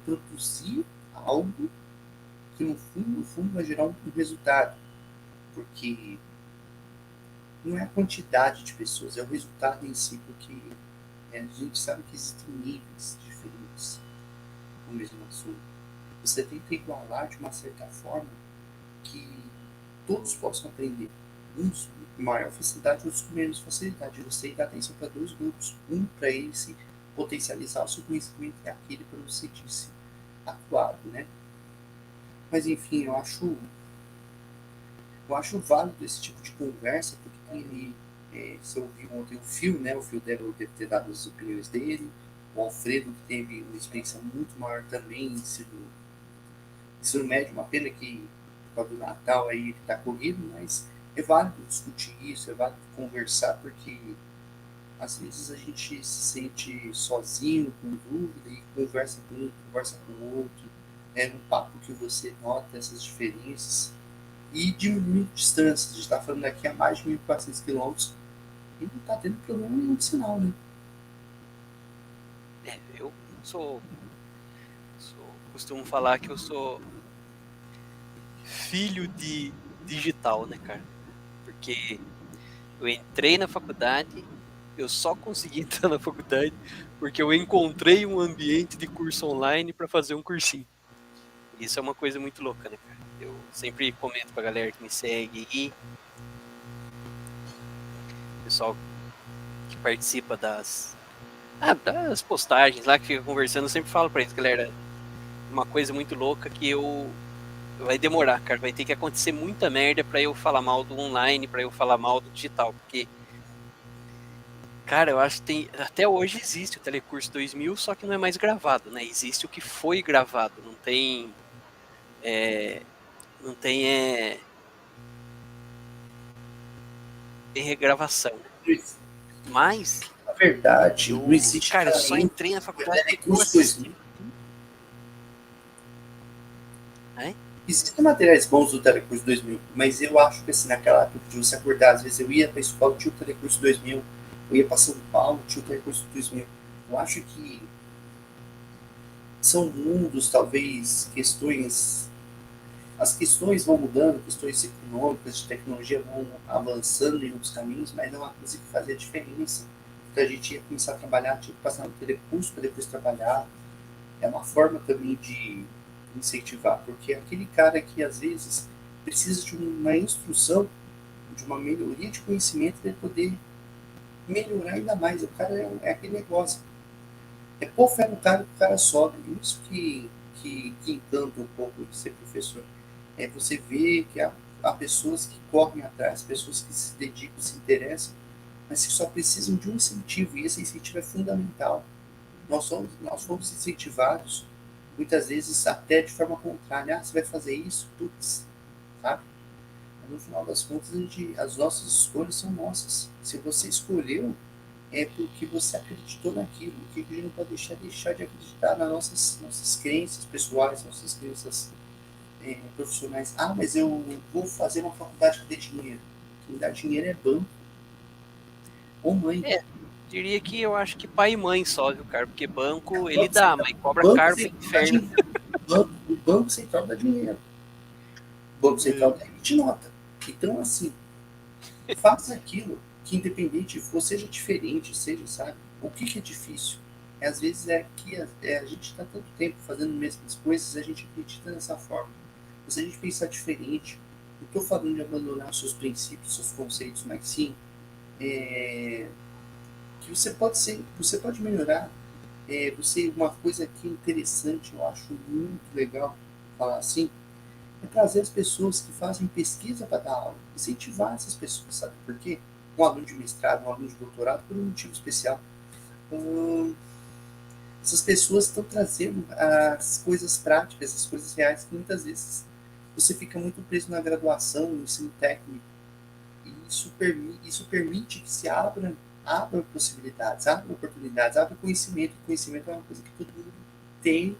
produzir algo que no fundo vai gerar um resultado. Porque não é a quantidade de pessoas, é o resultado em si, porque a gente sabe que existem níveis diferentes no mesmo assunto. Você tenta igualar de uma certa forma que todos possam aprender. Uns com maior facilidade, outros com menos facilidade. Você dá atenção para dois grupos. Um para ele se potencializar o seu conhecimento e aquele para você disse atuado, né? Mas enfim, eu acho válido esse tipo de conversa, porque tem ali, se eu ouvi ontem o Phil, né? O Phil deve ter dado as opiniões dele. O Alfredo, que teve uma experiência muito maior também em ensino médio, uma pena que por causa do Natal aí ele está corrido, mas é válido discutir isso, é válido conversar, porque às vezes a gente se sente sozinho, com dúvida, e conversa com um, conversa com o outro, no papo que você nota essas diferenças e diminui distâncias. A gente está falando aqui a mais de 1.400 quilômetros e não está tendo problema nenhum de sinal, né? Eu costumo falar que eu sou filho de digital, né, cara? Porque eu entrei na faculdade, eu só consegui entrar na faculdade porque eu encontrei um ambiente de curso online para fazer um cursinho. Isso é uma coisa muito louca, né, cara? Eu sempre comento pra galera que me segue aí, pessoal que participa das postagens lá, que fica conversando, eu sempre falo pra eles, galera, uma coisa muito louca que vai demorar, cara, vai ter que acontecer muita merda pra eu falar mal do online, pra eu falar mal do digital, porque, cara, eu acho que até hoje existe o Telecurso 2000, só que não é mais gravado, né? Existe o que foi gravado, não tem regravação, né? Mas Na verdade, não existe cara, eu aquela só entrei na do faculdade porque eu Telecurso assisti 2000. tudo, né? Existem materiais bons do Telecurso 2000, mas eu acho que assim, naquela época de você acordar, às vezes eu ia para a escola, tinha o Telecurso 2000, eu ia para São Paulo, tinha o Telecurso 2000. Eu acho que são mundos, talvez, questões. As questões vão mudando, questões econômicas, de tecnologia vão avançando em outros caminhos, mas é uma coisa que fazia diferença. Então a gente ia começar a trabalhar, tinha que passar no telecurso para depois trabalhar. É uma forma também de incentivar, porque aquele cara que às vezes precisa de uma instrução, de uma melhoria de conhecimento para ele poder melhorar ainda mais. O cara é aquele negócio. É pôr fé no cara que o cara sobe. Isso que encanta um pouco de ser professor. É você ver que há pessoas que correm atrás, pessoas que se dedicam, se interessam, mas que só precisam de um incentivo, e esse incentivo é fundamental. Nós fomos incentivados muitas vezes até de forma contrária. Você vai fazer isso? Putz, sabe? No final das contas, as nossas escolhas são nossas. Se você escolheu, é porque você acreditou naquilo. O que a gente não pode deixar de acreditar nas nossas crenças pessoais, nossas crenças profissionais. Mas eu vou fazer uma faculdade que dê dinheiro. Quem dá dinheiro é banco ou mãe. Diria que eu acho que pai e mãe só, viu, cara? Porque banco ele Banco dá, central, mas cobra banco caro pro central dá inferno. dinheiro. O Banco Central dá dinheiro. O Banco Central emite nota. Então, assim, faça aquilo que, independente for, seja diferente, seja, sabe? O que é difícil? Às vezes é que a gente está tanto tempo fazendo as mesmas coisas, a gente acredita dessa forma. Mas se a gente pensar diferente, não estou falando de abandonar os seus princípios, seus conceitos, mas sim que você pode melhorar. Uma coisa que é interessante, eu acho muito legal falar assim, é trazer as pessoas que fazem pesquisa para dar aula, incentivar essas pessoas, sabe por quê? Um aluno de mestrado, um aluno de doutorado, por um motivo especial. Essas pessoas estão trazendo as coisas práticas, as coisas reais, que muitas vezes você fica muito preso na graduação, no ensino técnico. E isso permite que se abra possibilidades, abra oportunidades, abra conhecimento. Conhecimento é uma coisa que todo mundo tem,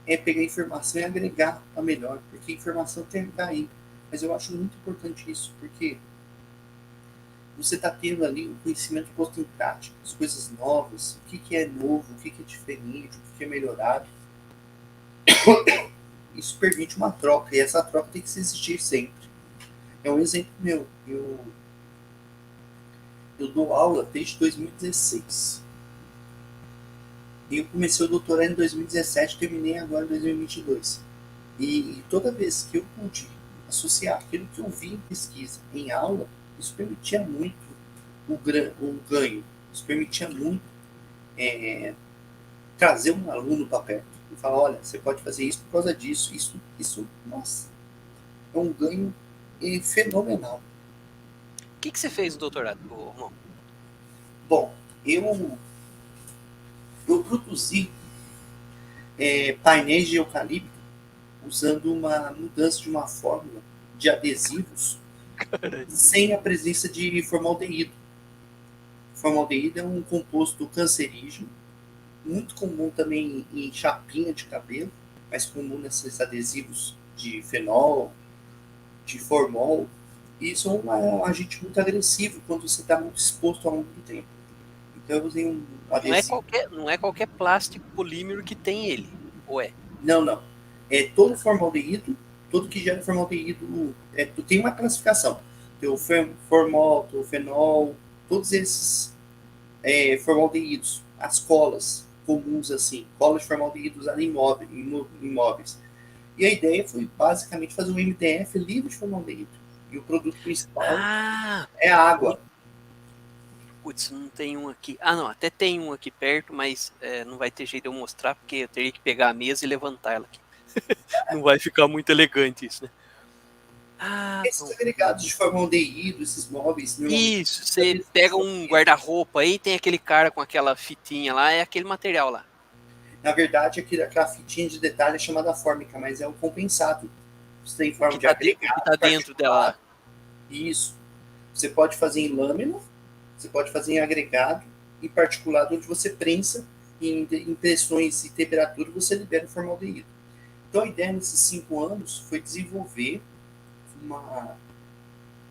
é pegar informação e agregar a melhor, porque a informação tem que estar aí. Mas eu acho muito importante isso, porque você está tendo ali o conhecimento posto em prática, as coisas novas, o que é novo, o que é diferente, o que é melhorado. Isso permite uma troca, e essa troca tem que existir sempre. É um exemplo meu. Eu dou aula desde 2016. E eu comecei o doutorado em 2017, terminei agora em 2022. E toda vez que eu pude associar aquilo que eu vi em pesquisa em aula, isso permitia muito o ganho. Isso permitia muito trazer um aluno para perto e falar, olha, você pode fazer isso por causa disso. Isso nossa, é um ganho fenomenal. O que você fez no doutorado, Romão? Bom, eu produzi painéis de eucalipto usando uma mudança de uma fórmula de adesivos sem a presença de formaldeído. Formaldeído é um composto cancerígeno, muito comum também em chapinha de cabelo, mais comum nesses adesivos de fenol, de formol. E isso é um agente muito agressivo quando você está muito exposto ao longo do tempo. Então eu usei um adesivo. Não é qualquer plástico polímero que tem ele, ou é? Não. É todo formaldeído, tudo que gera formaldeído, tem uma classificação. Tem o formol, tem o fenol, todos esses formaldeídos, as colas comuns assim, colas de formaldeído usadas em imóveis. E a ideia foi basicamente fazer um MDF livre de formaldeído. E o produto principal é a água. Putz, não tem um aqui. Não, até tem um aqui perto, mas não vai ter jeito de eu mostrar, porque eu teria que pegar a mesa e levantar ela aqui. Não vai ficar muito elegante isso, né? Esses agregados de formaldeído, esses móveis... Isso, você pega um guarda-roupa aí, tem aquele cara com aquela fitinha lá, é aquele material lá. Na verdade, aquela fitinha de detalhe é chamada fórmica, mas é o compensado. Você tem forma de agregado. Que tá dentro dela. Isso. Você pode fazer em lâmina, você pode fazer em agregado, em particulado, onde você prensa em pressões e temperatura, você libera o formaldeído. Então a ideia nesses 5 anos foi desenvolver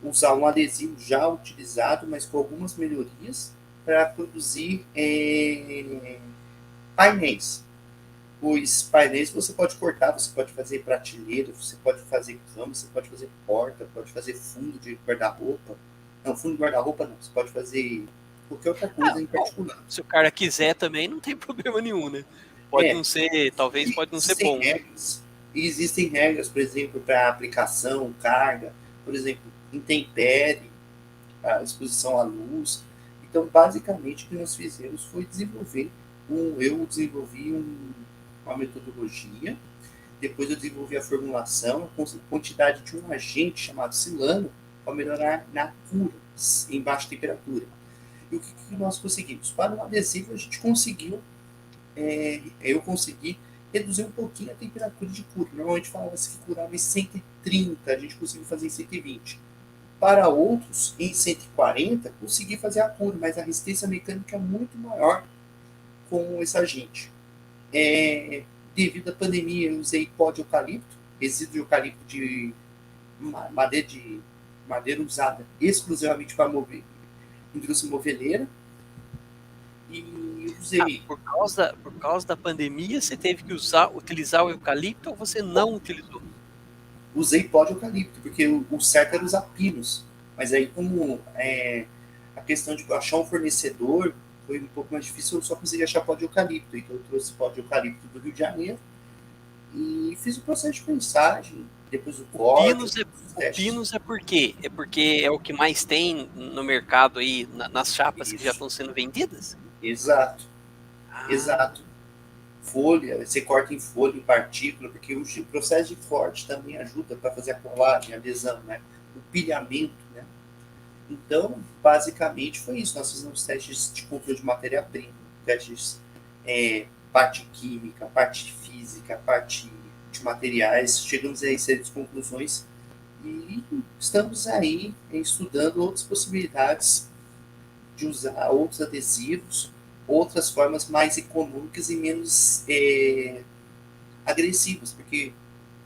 usar um adesivo já utilizado, mas com algumas melhorias, para produzir painéis. Os painéis você pode cortar, você pode fazer prateleira, você pode fazer cama, você pode fazer porta, pode fazer fundo de guarda-roupa. Não, fundo de guarda-roupa não, você pode fazer qualquer outra coisa em particular. Se o cara quiser também, não tem problema nenhum, né? Pode não ser, talvez pode não ser bom. E existem regras, por exemplo, para aplicação, carga, por exemplo, intempérie, a exposição à luz. Então, basicamente, o que nós fizemos foi eu desenvolvi uma metodologia, depois eu desenvolvi a formulação, a quantidade de um agente chamado silano para melhorar na cura em baixa temperatura. E o que nós conseguimos? Para um adesivo, a gente conseguiu, eu consegui reduzir um pouquinho a temperatura de cura. Normalmente falava-se que curava em 130, a gente conseguiu fazer em 120. Para outros, em 140, consegui fazer a cura, mas a resistência mecânica é muito maior com esse agente. Devido à pandemia, eu usei pó de eucalipto, resíduo de eucalipto de madeira usada exclusivamente para indústria moveleira. E usei. Por causa da pandemia, você teve que utilizar o eucalipto ou você não utilizou? Usei pó de eucalipto, porque o certo era usar pinos. Mas aí, como a questão de achar um fornecedor foi um pouco mais difícil, eu só consegui achar pó de eucalipto. Então, eu trouxe pó de eucalipto do Rio de Janeiro e fiz o processo de prensagem, depois o corte. O Pinus é por quê? É porque é o que mais tem no mercado aí, nas chapas que já estão sendo vendidas? Exato. Exato. Folha, você corta em folha, em partícula, porque o processo de corte também ajuda para fazer a colagem, a adesão, né? O pilhamento, né? Então, basicamente foi isso. Nós fizemos testes de controle de matéria-prima, testes parte química, parte física, parte de materiais. Chegamos a essas conclusões e estamos aí estudando outras possibilidades de usar outros adesivos, outras formas mais econômicas e menos agressivas, porque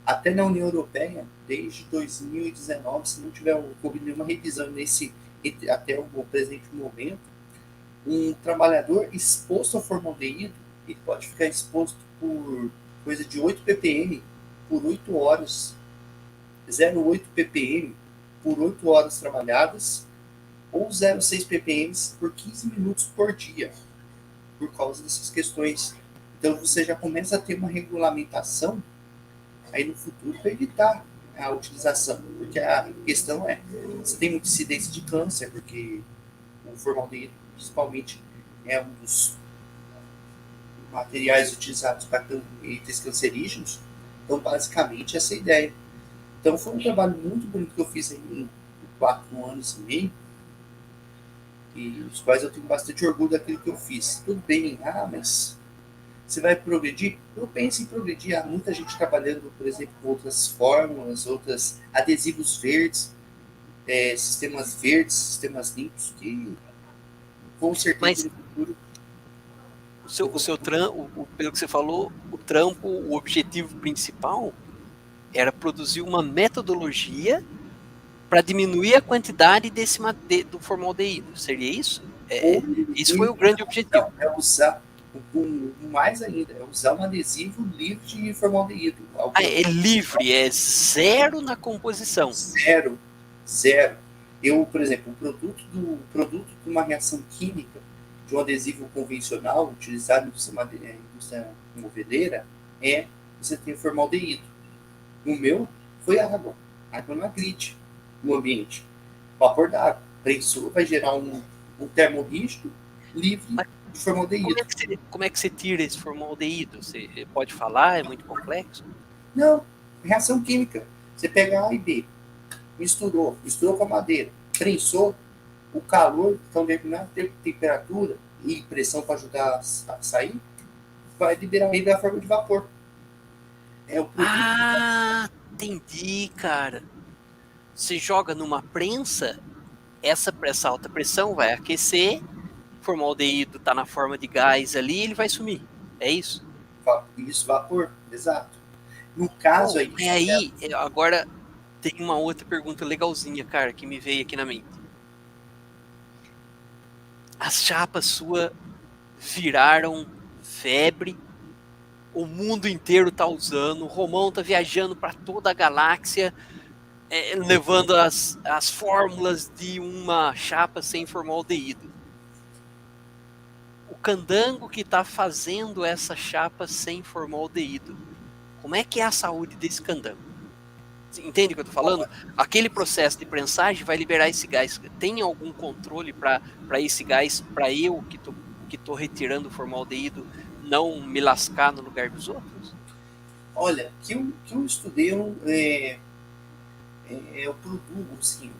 até na União Europeia, desde 2019, se não tiver houve nenhuma revisão até o presente momento, um trabalhador exposto ao formaldeído, ele pode ficar exposto por coisa de 8 ppm por 8 horas, 0,8 ppm por 8 horas trabalhadas, ou 0,6 ppm por 15 minutos por dia, por causa dessas questões. Então você já começa a ter uma regulamentação aí no futuro para evitar a utilização, porque a questão você tem muita incidência de câncer, porque o formaldeído principalmente é um dos materiais utilizados para itens cancerígenos. Então basicamente essa é a ideia. Então foi um trabalho muito bonito que eu fiz em 4 anos e meio, e os quais eu tenho bastante orgulho daquilo que eu fiz. Tudo bem, mas você vai progredir? Eu penso em progredir. Há muita gente trabalhando, por exemplo, com outras fórmulas, outros adesivos verdes, sistemas limpos, que com certeza no futuro. O seu trampo, pelo que você falou, o objetivo principal era produzir uma metodologia para diminuir a quantidade do formaldeído. Seria isso? Isso foi o grande objetivo. É usar, mais ainda, é usar um adesivo livre de formaldeído. É livre, é zero na composição. Zero. Eu, por exemplo, o produto de uma reação química de um adesivo convencional utilizado na indústria moveleira você tem formaldeído. O meu foi água. Água não agride o ambiente. Vapor d'água. Prensou, vai gerar um termorrígido livre de formaldeído. Como é que você tira esse formaldeído? Você pode falar? É muito complexo? Não. Reação química. Você pega A e B, misturou com a madeira, prensou, o calor, então determinada temperatura e pressão para ajudar a sair, vai liberar ele da forma de vapor. Entendi, cara. Você joga numa prensa, essa alta pressão vai aquecer, o formaldeído está na forma de gás ali, ele vai sumir. É isso? Isso, vapor, exato. No caso aí. Agora tem uma outra pergunta legalzinha, cara, que me veio aqui na mente. As chapas suas viraram febre, o mundo inteiro tá usando, o Romão tá viajando para toda a galáxia, levando as fórmulas de uma chapa sem formaldeído. O candango que tá fazendo essa chapa sem formaldeído, como é que é a saúde desse candango? Entende o que eu tô falando? Aquele processo de prensagem vai liberar esse gás. Tem algum controle para esse gás, para eu que tô retirando o formaldeído, não me lascar no lugar dos outros? Olha, que eu estudei o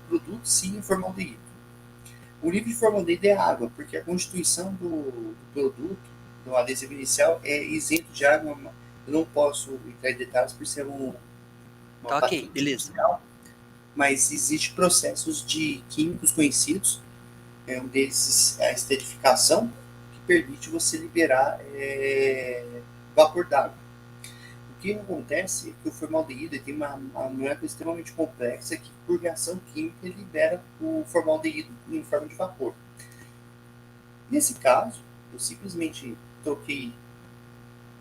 produto sim é formaldeído. O nível de formaldeído é água, porque a constituição do produto, do adesivo inicial, é isento de água Eu não posso entrar em detalhes por ser uma Tá ok, patente beleza. industrial, mas existem processos de químicos conhecidos, um desses é a esterificação, que permite você liberar vapor d'água. O que acontece é que o formaldeído tem uma molécula extremamente complexa que, por reação química, ele libera o formaldeído em forma de vapor. Nesse caso, eu simplesmente troquei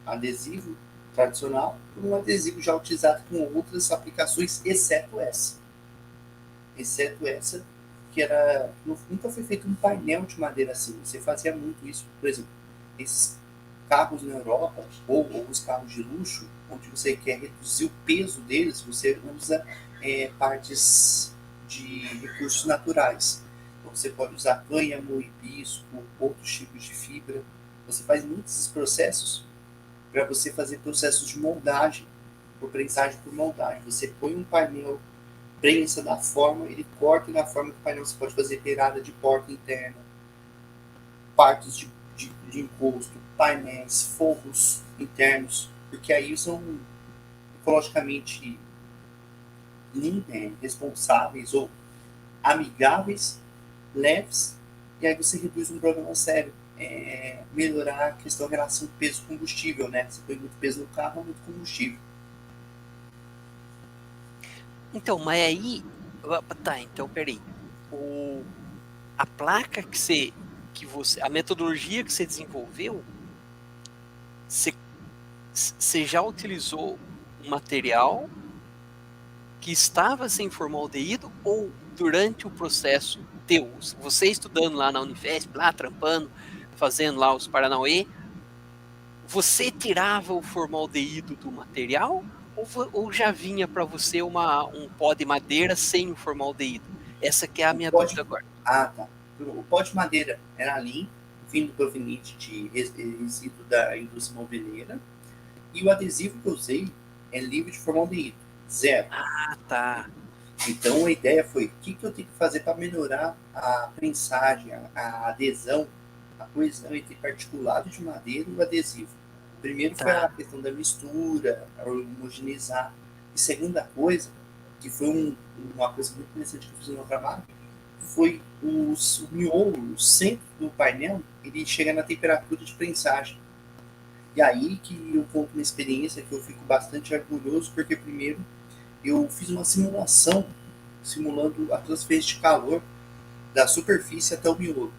adesivo tradicional por um adesivo já utilizado com outras aplicações, exceto essa. Que era, nunca foi feito um painel de madeira assim. Você fazia muito isso, por exemplo, esses carros na Europa, ou os carros de luxo, onde você quer reduzir o peso deles, você usa partes de recursos naturais. Então, você pode usar cânhamo, hibisco, outros tipos de fibra. Você faz muitos desses processos para você fazer processos de moldagem, por prensagem por moldagem. Você põe um painel, prensa da forma, ele corta na forma do painel. Você pode fazer beirada de porta interna, partes de encosto, painéis, forros internos, porque aí são ecologicamente responsáveis ou amigáveis, leves, e aí você reduz um problema sério. Melhorar a questão da relação peso-combustível, né? Você põe muito peso no carro, muito combustível. Então, mas aí. Tá, então peraí. A placa que você. A metodologia que você desenvolveu, você já utilizou um material que estava sem formaldeído ou durante o processo teu? Você estudando lá na Unifesp, lá trampando, fazendo lá os Paranauê, você tirava o formaldeído do material ou já vinha para você um pó de madeira sem o formaldeído? Essa que é a O minha pó dúvida de, agora. tá. O pó de madeira era lim, vindo proveniente de resíduo da indústria moveleira, e o adesivo que eu usei é livre de formaldeído, zero. Ah, tá. Então a ideia foi, o que eu tenho que fazer para melhorar a prensagem, a adesão, a coesão entre particulado de madeira e o adesivo. Primeiro foi a Tá. questão da mistura, a homogeneizar. E segunda coisa, que foi uma coisa muito interessante que eu fiz no meu trabalho, foi o miolo, o centro do painel, ele chega na temperatura de prensagem. E aí que eu conto uma experiência que eu fico bastante orgulhoso, porque primeiro eu fiz uma simulação, simulando a transferência de calor da superfície até o miolo.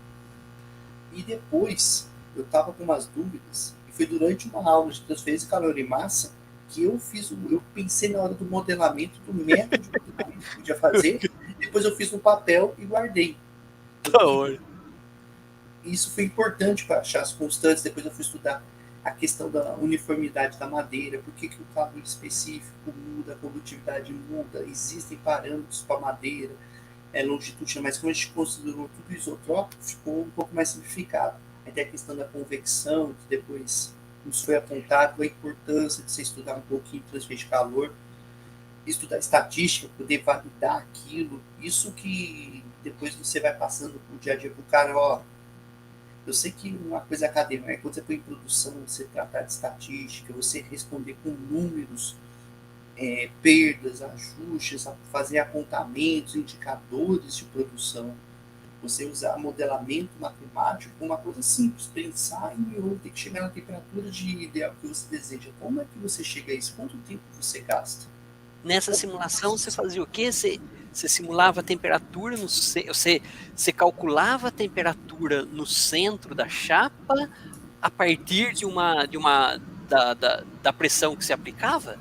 E depois eu estava com umas dúvidas, e foi durante uma aula de transferência de calor em massa que eu pensei na hora do modelamento, do método de modelamento que eu podia fazer, depois eu fiz no papel e guardei. Da hora. Isso foi importante para achar as constantes. Depois eu fui estudar a questão da uniformidade da madeira, por que o calor específico muda, a condutividade muda, existem parâmetros para madeira, longitudinal, mas como a gente considerou tudo isotrópico, ficou um pouco mais simplificado. Aí tem a questão da convecção, que depois nos foi apontado a importância de você estudar um pouquinho de transferência de calor, estudar estatística, poder validar aquilo, isso que depois você vai passando pro dia a dia pro cara, ó, eu sei que uma coisa acadêmica é quando você põe em produção, você tratar de estatística, você responder com números, perdas, ajustes, fazer apontamentos, indicadores de produção. Você usar modelamento matemático, uma coisa simples, pensar em miolo, tem que chegar na temperatura de ideal que você deseja. Como é que você chega a isso? Quanto tempo você gasta? Nessa simulação, você fazia o quê? Você simulava a temperatura você calculava a temperatura no centro da chapa a partir da pressão que se aplicava?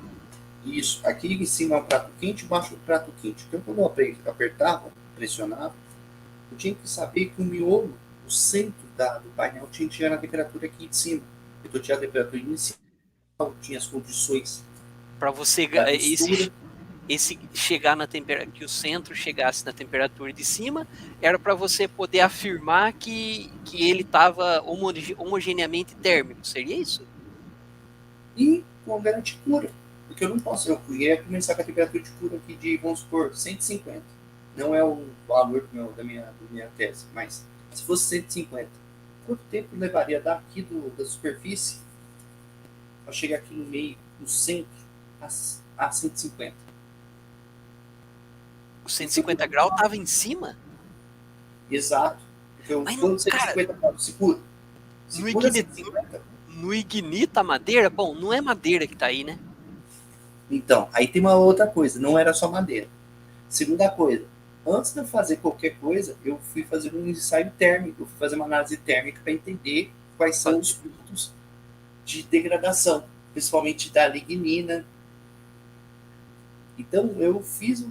Isso, aqui em cima é o prato quente, embaixo o prato quente. Então, quando eu apertava, pressionava, eu tinha que saber que o miolo, o centro do painel, tinha que chegar na temperatura aqui de cima. Então, tinha a temperatura inicial, tinha as condições Para você da mistura. esse chegar na temperatura, que o centro chegasse na temperatura de cima, era para você poder afirmar que ele estava homogeneamente térmico, seria isso? E com garantia de cura. Porque eu não posso, eu ia começar com a temperatura de cura aqui de, vamos supor, 150. Não é o valor da minha tese, mas se fosse 150, quanto tempo levaria daqui da superfície para chegar aqui no meio, no centro, a 150. O 150 graus tava em cima? Exato. Porque eu Mas, quando cara, 150 graus, segura. no Segura ignita, 150. no ignita a madeira? Bom, não é madeira que tá aí, né? Então, aí tem uma outra coisa, não era só madeira. Segunda coisa, antes de eu fazer qualquer coisa, eu fui fazer um ensaio térmico, eu fui fazer uma análise térmica para entender quais são os pontos de degradação, principalmente da lignina. Então, eu fiz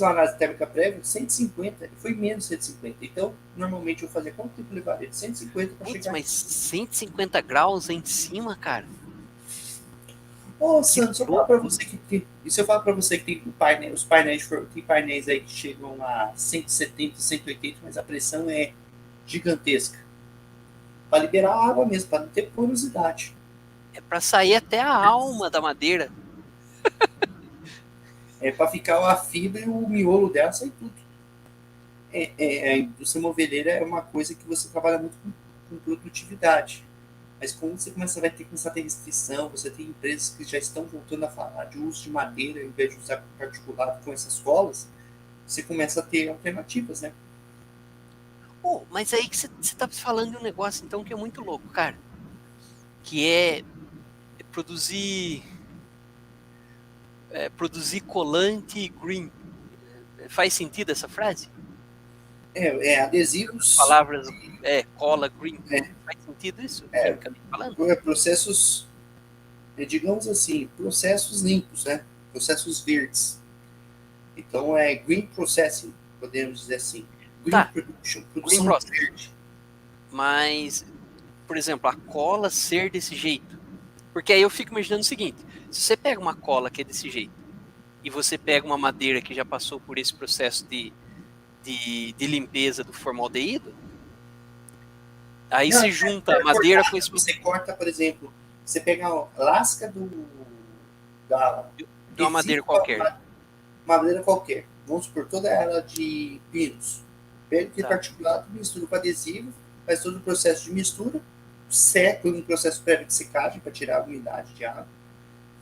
uma análise térmica prévia, 150, e foi menos 150. Então, normalmente eu fazia quanto tempo levaria? De 150 para Putz, chegar mas aqui. 150 graus em cima, cara? Ô, Que Sandro, se eu falar para louco. você que tem, e se eu falar para você que tem painel, os painéis, tem painéis aí que chegam a 170, 180, mas a pressão é gigantesca. Para liberar a água mesmo, para não ter porosidade. É pra sair até a alma da madeira. É para ficar a fibra e o miolo dela sair tudo. A indústria moveleira é uma coisa que você trabalha muito com produtividade. Mas como você vai ter que começar a ter restrição, você tem empresas que já estão voltando a falar de uso de madeira em vez de usar particulado com essas colas, você começa a ter alternativas, né? Oh, mas aí que você tá falando de um negócio, então, que é muito louco, cara. Que é produzir colante green. Faz sentido essa frase? As Adesivos, palavras cola green. é, Faz sentido isso, é, quimicamente falando? processos, digamos assim, processos limpos, né? Processos verdes. Então é green processing, podemos dizer assim. Green Tá, production, green produção process. verde. Mas, por exemplo, a cola ser desse jeito. Porque aí eu fico imaginando o seguinte: se você pega uma cola que é desse jeito, e você pega uma madeira que já passou por esse processo de limpeza do formaldeído, aí Não, se junta a madeira com esse você corta, por exemplo, você pega a lasca da de uma madeira resíduo, qualquer. madeira qualquer. Vamos supor, toda ela de pinos. Pega aquele Tá. particulado, mistura com adesivo, faz todo o processo de mistura, seca um processo prévio de secagem para tirar a umidade de água.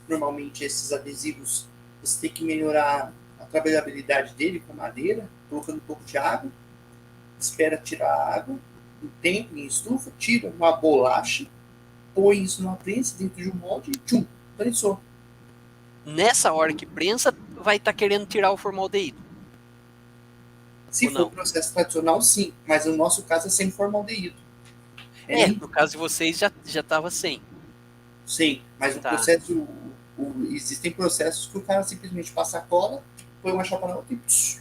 Normalmente esses adesivos você tem que melhorar a trabalhabilidade dele com madeira, colocando um pouco de água, espera tirar a água, um tempo em estufa, tira uma bolacha, põe isso numa prensa dentro de um molde e tchum, prensou. Nessa hora que prensa, vai estar querendo tirar o formaldeído. Se Ou for não? processo tradicional, sim, mas no nosso caso é sem formaldeído. No caso de vocês já estava sem. Sim, mas o Tá. processo, existem processos que o cara simplesmente passa a cola, põe uma chapa na outra e psh,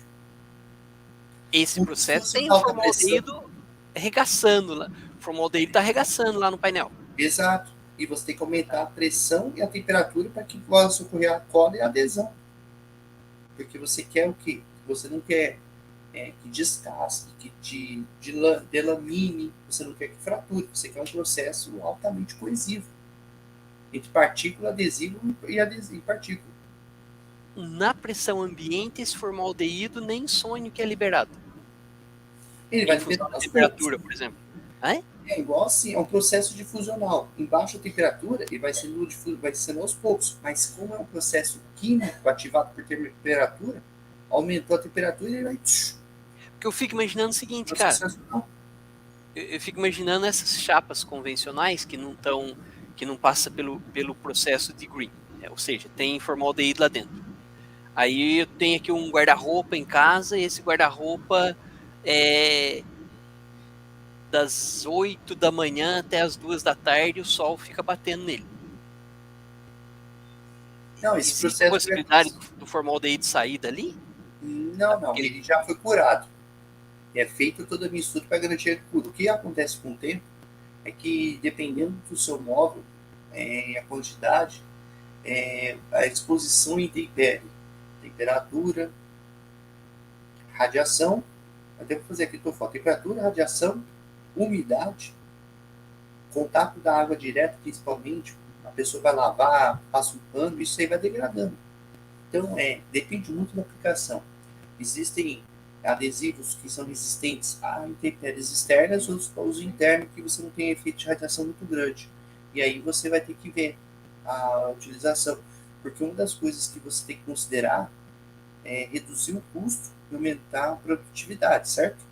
Esse como se processo fosse tem o alta pressão. formaldeído arregaçando lá. O formaldeído está arregaçando lá no painel. Exato. E você tem que aumentar a pressão e a temperatura para que possa ocorrer a cola e a adesão. Porque você quer o quê? Você não quer que descasque, que delamine, você não quer que frature, você quer um processo altamente coesivo entre partícula, adesivo e partícula. Na pressão ambiente, esse formaldeído nem sonho que é liberado. Ele vai Em função liberando da aos poucos. temperatura, por exemplo. É? É igual assim, é um processo difusional. Em baixa temperatura, ele vai sendo aos poucos. Mas como é um processo químico ativado por temperatura, aumentou a temperatura e ele vai. Porque eu fico imaginando o seguinte, cara. Processo não. Eu fico imaginando essas chapas convencionais que não passa pelo processo de green. Ou seja, tem formaldeído lá dentro. Aí eu tenho aqui um guarda-roupa em casa e esse guarda-roupa é das 8 da manhã até as 2 da tarde, o sol fica batendo nele. Não, esse Existe a processo vai possibilidade do formaldeído sair dali? Não, Aquele... ele já foi curado. É feito toda a mistura para garantir a cura. O que acontece com o tempo é que, dependendo do seu móvel, a quantidade, a exposição interfere. Temperatura, radiação, até vou fazer aqui, estou falando, temperatura, radiação, umidade, contato da água direto, principalmente, a pessoa vai lavar, passa um pano, isso aí vai degradando. Então, depende muito da aplicação. Existem adesivos que são resistentes a intempéries externas, ou os internos que você não tem efeito de radiação muito grande. E aí você vai ter que ver a utilização. Porque uma das coisas que você tem que considerar é reduzir o custo e aumentar a produtividade, certo?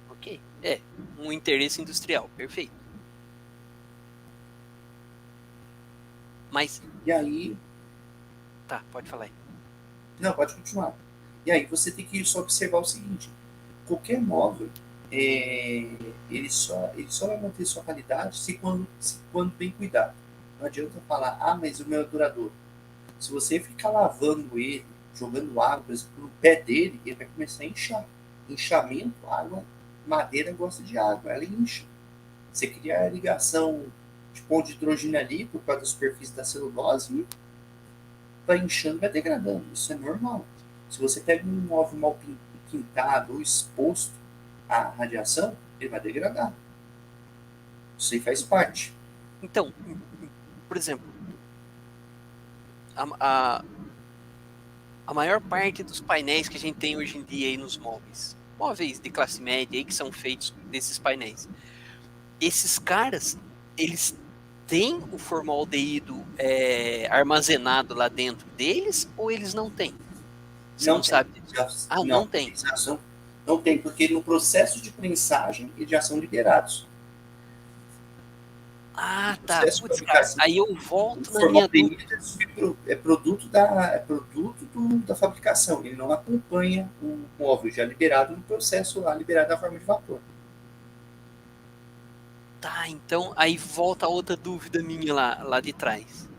Ok. É, um interesse industrial, perfeito. Mas, E aí, tá, pode falar aí. não, pode continuar. E aí você tem que só observar o seguinte: qualquer móvel, é, ele só vai manter sua qualidade se quando bem cuidado. Não adianta falar, ah, mas o meu é duradouro. Se você ficar lavando ele, jogando água, por exemplo, no pé dele, ele vai começar a inchar. Inchamento, água, madeira gosta de água, ela incha. Você cria a ligação de ponto de hidrogênio ali por causa da superfície da celulose e vai inchando, vai degradando. Isso é normal. Se você pega um móvel mal pintado ou exposto à radiação, ele vai degradar. Isso aí faz parte. Então, por exemplo, a, a, a maior parte dos painéis que a gente tem hoje em dia aí nos móveis de classe média aí que são feitos desses painéis, esses caras, eles têm o formaldeído armazenado lá dentro deles ou eles não têm? Você Não não tem. sabe disso? Ah, não Não, tem. não tem, porque no processo de prensagem eles já são liberados. No Ah, tá. processo de Putz, cara, fabricação, aí eu o volto na minha dúvida. formaldeído é produto da fabricação. Ele não acompanha o móvel já liberado no processo lá, liberado na forma de vapor. Tá, então aí volta outra dúvida minha lá de trás.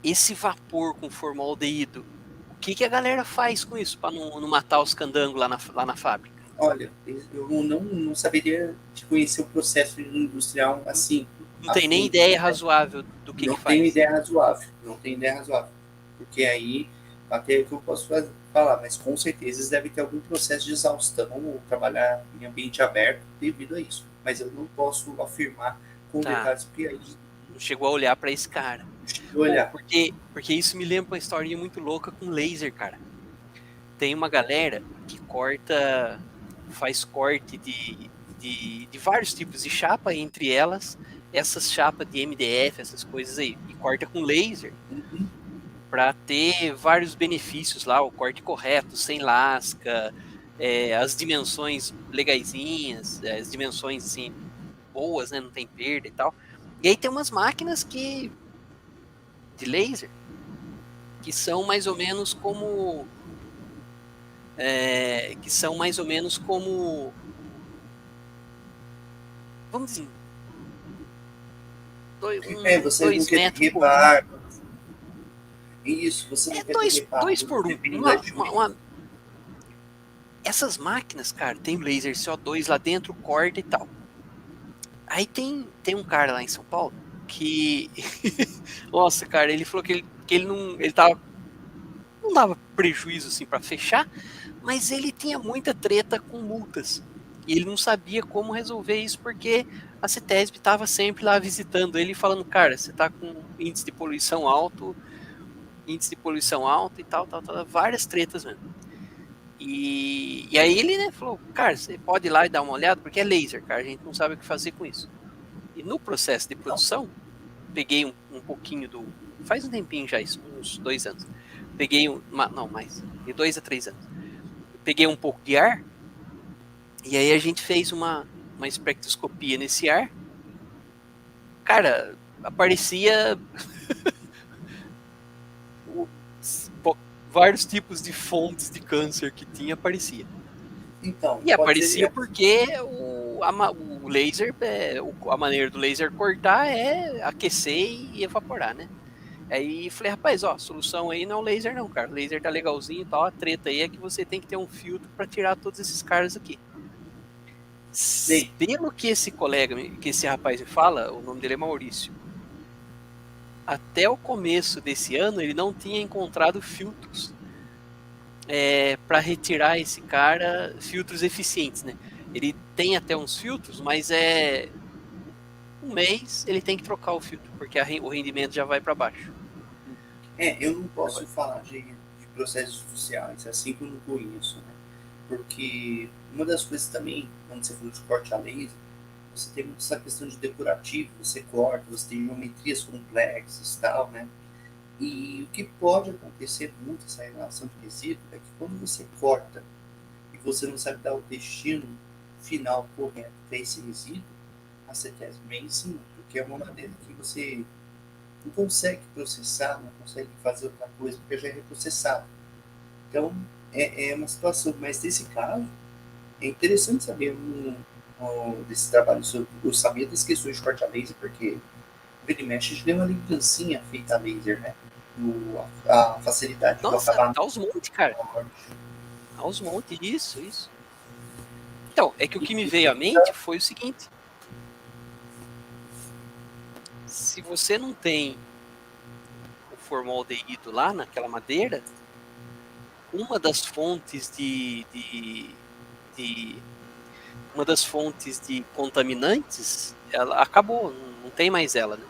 Esse vapor com formaldeído, o que a galera faz com isso para não matar os candangos lá na fábrica? Olha, eu não saberia te conhecer o processo industrial Não, assim, não a tem nem fundo. ideia razoável do que Não tenho faz. ideia razoável. Não tenho ideia razoável. Porque aí, até o que eu posso falar, mas com certeza eles devem ter algum processo de exaustão ou trabalhar em ambiente aberto devido a isso. Mas eu não posso afirmar com Tá, detalhes, porque aí não chegou a olhar para esse cara. deixa eu Pô, olhar. porque isso me lembra uma historinha muito louca com laser, cara. Tem uma galera que faz corte de vários tipos de chapa, entre elas essas chapas de MDF, essas coisas aí, e corta com laser Uhum. para ter vários benefícios lá, o corte correto, sem lasca, as dimensões legaisinhas, as dimensões assim boas, né, não tem perda e tal. E aí tem umas máquinas de laser que são mais ou menos como que são mais ou menos como, vamos dizer, Você não dois quer ter metros por um. reparo. Isso, você não É quer ter reparo. dois por um. Dependendo da dimensão. Essas máquinas, cara, tem laser CO2 lá dentro, corta e tal. Aí tem um cara lá em São Paulo que. Nossa, cara, ele falou que ele não. Ele tava. Não dava prejuízo assim para fechar, mas ele tinha muita treta com multas. E ele não sabia como resolver isso porque a CETESB estava sempre lá visitando ele e falando, cara, você está com índice de poluição alto e tal, várias tretas mesmo. E aí ele, né, falou, cara, você pode ir lá e dar uma olhada, porque é laser, cara, a gente não sabe o que fazer com isso. E no processo de Não. produção, peguei um pouquinho faz um tempinho já isso, uns 2 anos. Peguei não, mais, de 2 a 3 anos. Peguei um pouco de ar, e aí a gente fez uma espectroscopia nesse ar. Cara, aparecia o, vários tipos de fontes de câncer que tinha, aparecia. Então, E pode aparecia ser. porque o laser, a maneira do laser cortar é aquecer e evaporar, né? Aí falei, rapaz, ó, a solução aí não é o laser não, cara. O laser tá legalzinho e tal, a treta aí é que você tem que ter um filtro para tirar todos esses caras aqui. Sei. Pelo que que esse rapaz me fala, o nome dele é Maurício. Até o começo desse ano ele não tinha encontrado filtros para retirar esse cara, filtros eficientes, né? Ele tem até uns filtros, mas um mês ele tem que trocar o filtro, porque o rendimento já vai para baixo. Eu não posso falar de processos judiciais, assim que eu não conheço, né? Porque uma das coisas também, quando você falou de corte a laser, você tem muito essa questão de decorativo, você corta, você tem geometrias complexas e tal, né? E o que pode acontecer muito essa relação de resíduo é que quando você corta e você não sabe dar o destino final correto para esse resíduo, a CETESB vem em cima, porque é uma madeira que você não consegue processar, não consegue fazer outra coisa, porque já é reprocessado. Então, é uma situação, mas nesse caso, é interessante saber desse trabalho. Eu sabia das questões de corte a laser, porque vira e mexe, a gente deu uma lembrancinha feita a laser, né? A facilidade do Nossa, acabamento. tá aos montes, cara. Aos montes, isso. Então, é que o que me veio à mente foi o seguinte. Se você não tem o formaldeído lá naquela madeira, uma das fontes uma das fontes de contaminantes, ela acabou, não tem mais ela, né?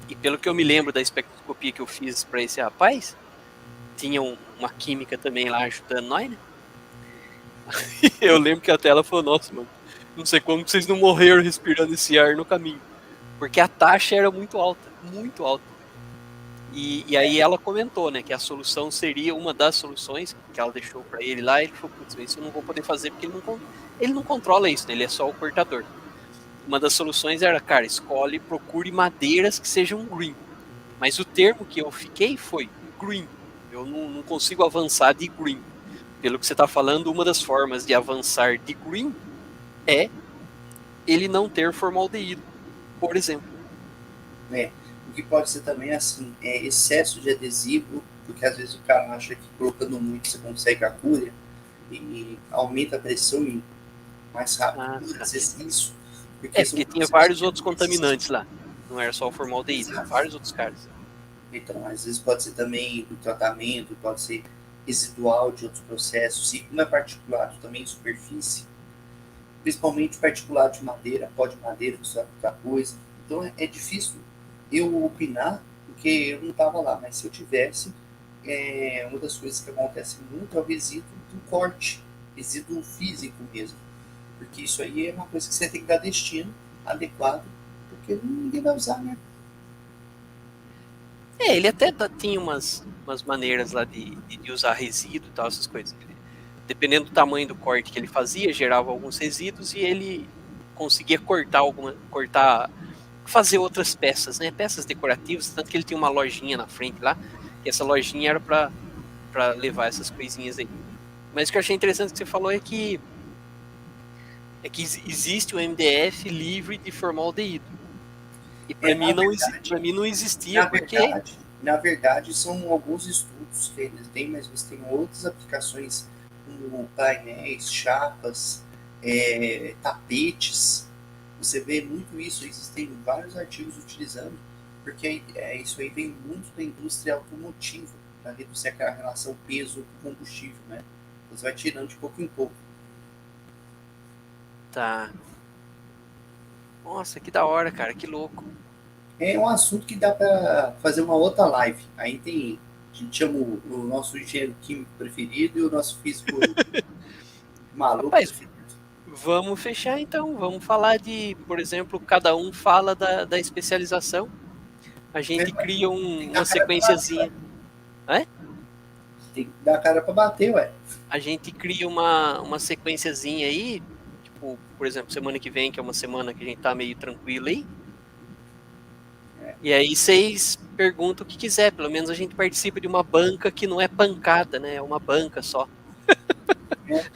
E pelo que eu me lembro da espectroscopia que eu fiz para esse rapaz, tinha uma química também lá ajudando nós, né? Eu lembro que até ela falou, nossa, mano, não sei como vocês não morreram respirando esse ar no caminho. Porque a taxa era muito alta, muito alta. E aí ela comentou, né, que a solução seria uma das soluções que ela deixou para ele lá. Ele falou, putz, isso eu não vou poder fazer porque ele não controla isso, né, ele é só o cortador. Uma das soluções era, cara, procure madeiras que sejam green. Mas o termo que eu fiquei foi green. Eu não consigo avançar de green. Pelo que você está falando, uma das formas de avançar de green é ele não ter formaldeído, por exemplo. O que pode ser também assim, é excesso de adesivo, porque às vezes o cara acha que colocando muito você consegue a cura e aumenta a pressão e mais rápido. Às vezes isso. Porque tinha vários outros contaminantes lá. Não era só o formaldeído, tinha vários outros caras. Então, às vezes pode ser também do tratamento, pode ser residual de outros processos, e como é particulado também em superfície, principalmente particulado de madeira, pó de madeira, que isso é outra coisa. Então é difícil eu opinar, porque eu não estava lá, mas se eu tivesse, uma das coisas que acontece muito é o resíduo do corte, resíduo físico mesmo, porque isso aí é uma coisa que você tem que dar destino adequado, porque ninguém vai usar, né? Ele até tinha umas maneiras lá de usar resíduo e tal, essas coisas. Dependendo do tamanho do corte que ele fazia, gerava alguns resíduos e ele conseguia fazer outras peças, né? Peças decorativas, tanto que ele tinha uma lojinha na frente lá, que essa lojinha era para levar essas coisinhas aí. Mas o que eu achei interessante que você falou é que existe o MDF livre de formaldeído. E para mim não existia, Na verdade, são alguns estudos que eles têm, mas você tem outras aplicações, como painéis, chapas, tapetes. Você vê muito isso, existem vários artigos utilizando, porque isso aí vem muito da indústria automotiva, para reduzir aquela relação peso-combustível, né? Você vai tirando de pouco em pouco. Tá. Nossa, que da hora, cara, que louco. É um assunto que dá para fazer uma outra live. Aí a gente chama o nosso engenheiro químico preferido e o nosso físico maluco Rapaz, preferido. vamos fechar então. Vamos falar de, por exemplo, cada um fala da especialização. A gente cria uma sequenciazinha. Tem que dar a cara para bater, ué. A gente cria uma sequenciazinha aí. Tipo, por exemplo, semana que vem, que é uma semana que a gente tá meio tranquilo aí. E aí vocês perguntam o que quiser, pelo menos a gente participa de uma banca que não é pancada, né? É uma banca só.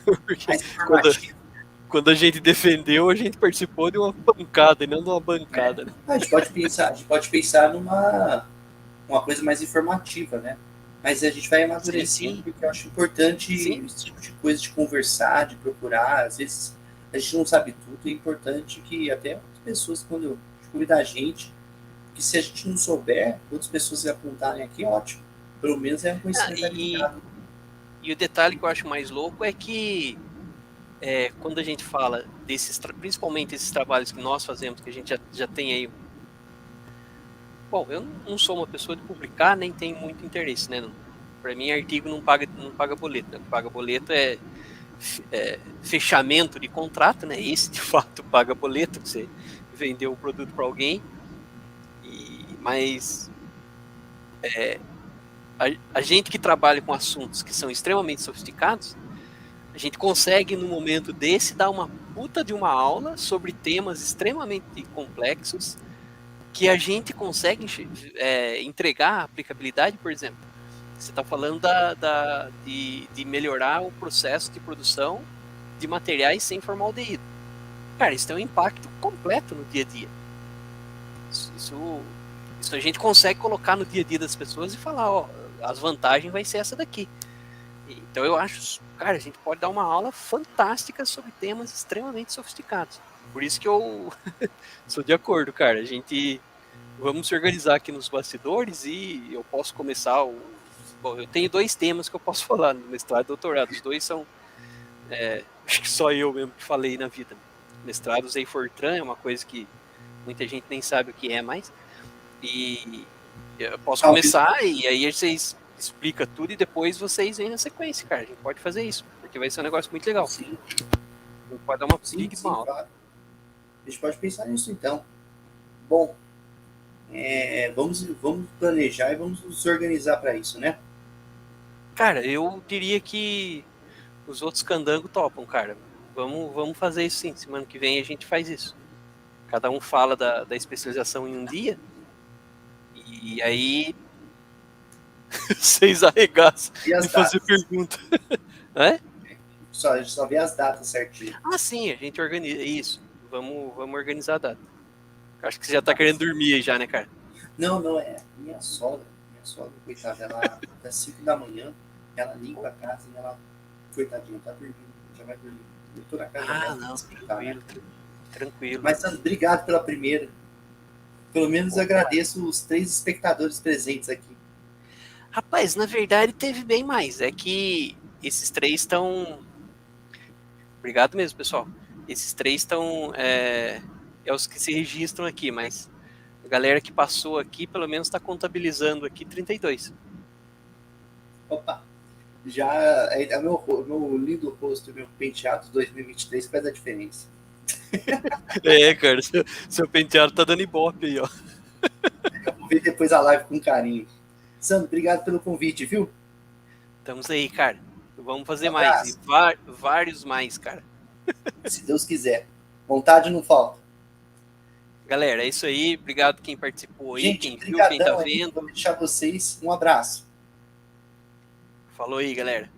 Porque quando a gente defendeu, a gente participou de uma pancada e não de uma bancada, né? A gente pode pensar numa uma coisa mais informativa, né? Mas a gente vai amadurecendo, porque eu acho importante esse tipo de coisa de conversar, de procurar. Às vezes a gente não sabe tudo, é importante que até outras pessoas, quando convidar a gente, que se a gente não souber, outras pessoas apontarem aqui, ótimo. Pelo menos é um conhecimento agregado. E o detalhe que eu acho mais louco é que quando a gente fala principalmente esses trabalhos que nós fazemos, que a gente já tem aí. Bom, eu não sou uma pessoa de publicar, nem tenho muito interesse, né? Para mim, artigo não paga boleto. Né? O que paga boleto é fechamento de contrato, né? Esse de fato paga boleto, você vendeu o produto para alguém. Mas a gente que trabalha com assuntos que são extremamente sofisticados, a gente consegue, no momento desse, dar uma puta de uma aula sobre temas extremamente complexos que a gente consegue entregar a aplicabilidade, por exemplo. Você está falando de melhorar o processo de produção de materiais sem formaldeído. Cara, isso tem um impacto completo no dia a dia. Isso a gente consegue colocar no dia a dia das pessoas e falar, ó, as vantagens vai ser essa daqui. Então eu acho, cara, a gente pode dar uma aula fantástica sobre temas extremamente sofisticados. Por isso que eu sou de acordo, cara. A gente vamos se organizar aqui nos bastidores e eu posso começar Bom, eu tenho 2 temas que eu posso falar no mestrado e doutorado. Os 2 são acho que só eu mesmo que falei na vida. Mestrado usei Fortran, é uma coisa que muita gente nem sabe o que é mais. E eu posso começar e aí vocês explicam tudo e depois vocês vêm na sequência, cara. A gente pode fazer isso, porque vai ser um negócio muito legal. Sim. A gente pode dar uma pique Sim, claro. A gente pode pensar nisso então. Bom, vamos planejar e vamos nos organizar para isso, né? Cara, eu diria que os outros candangos topam, cara. Vamos fazer isso sim. Semana que vem a gente faz isso. Cada um fala da especialização em um dia. E aí vocês arregaçam e fazer pergunta. A gente só vê as datas certinho. Ah, sim, a gente organiza. Isso. Vamos organizar a data. Acho que você já tá querendo dormir aí já, né, cara? Não, minha sogra, coitada, ela até 5 da manhã, ela limpa a casa e ela, coitadinha, tá dormindo, já vai dormir. Eu tô na casa dela. Não, tranquilo. Mas, Sandro, obrigado pela primeira. Pelo menos agradeço os 3 espectadores presentes aqui. Rapaz, na verdade teve bem mais. É que esses 3 estão... Obrigado mesmo, pessoal. Esses 3 estão... os que se registram aqui, mas a galera que passou aqui, pelo menos está contabilizando aqui 32. Opa! Já meu lindo rosto e meu penteado 2023 faz a diferença. Cara, seu penteado tá dando ibope aí, ó. Eu vou ver depois a live com carinho. Sandro, obrigado pelo convite, viu? Estamos aí, cara. Vamos fazer mais. E vários mais, cara. Se Deus quiser. Vontade não falta. Galera, é isso aí. Obrigado quem participou aí, gente, quem viu, quem tá vendo. Vou deixar vocês. Um abraço. Falou aí, galera.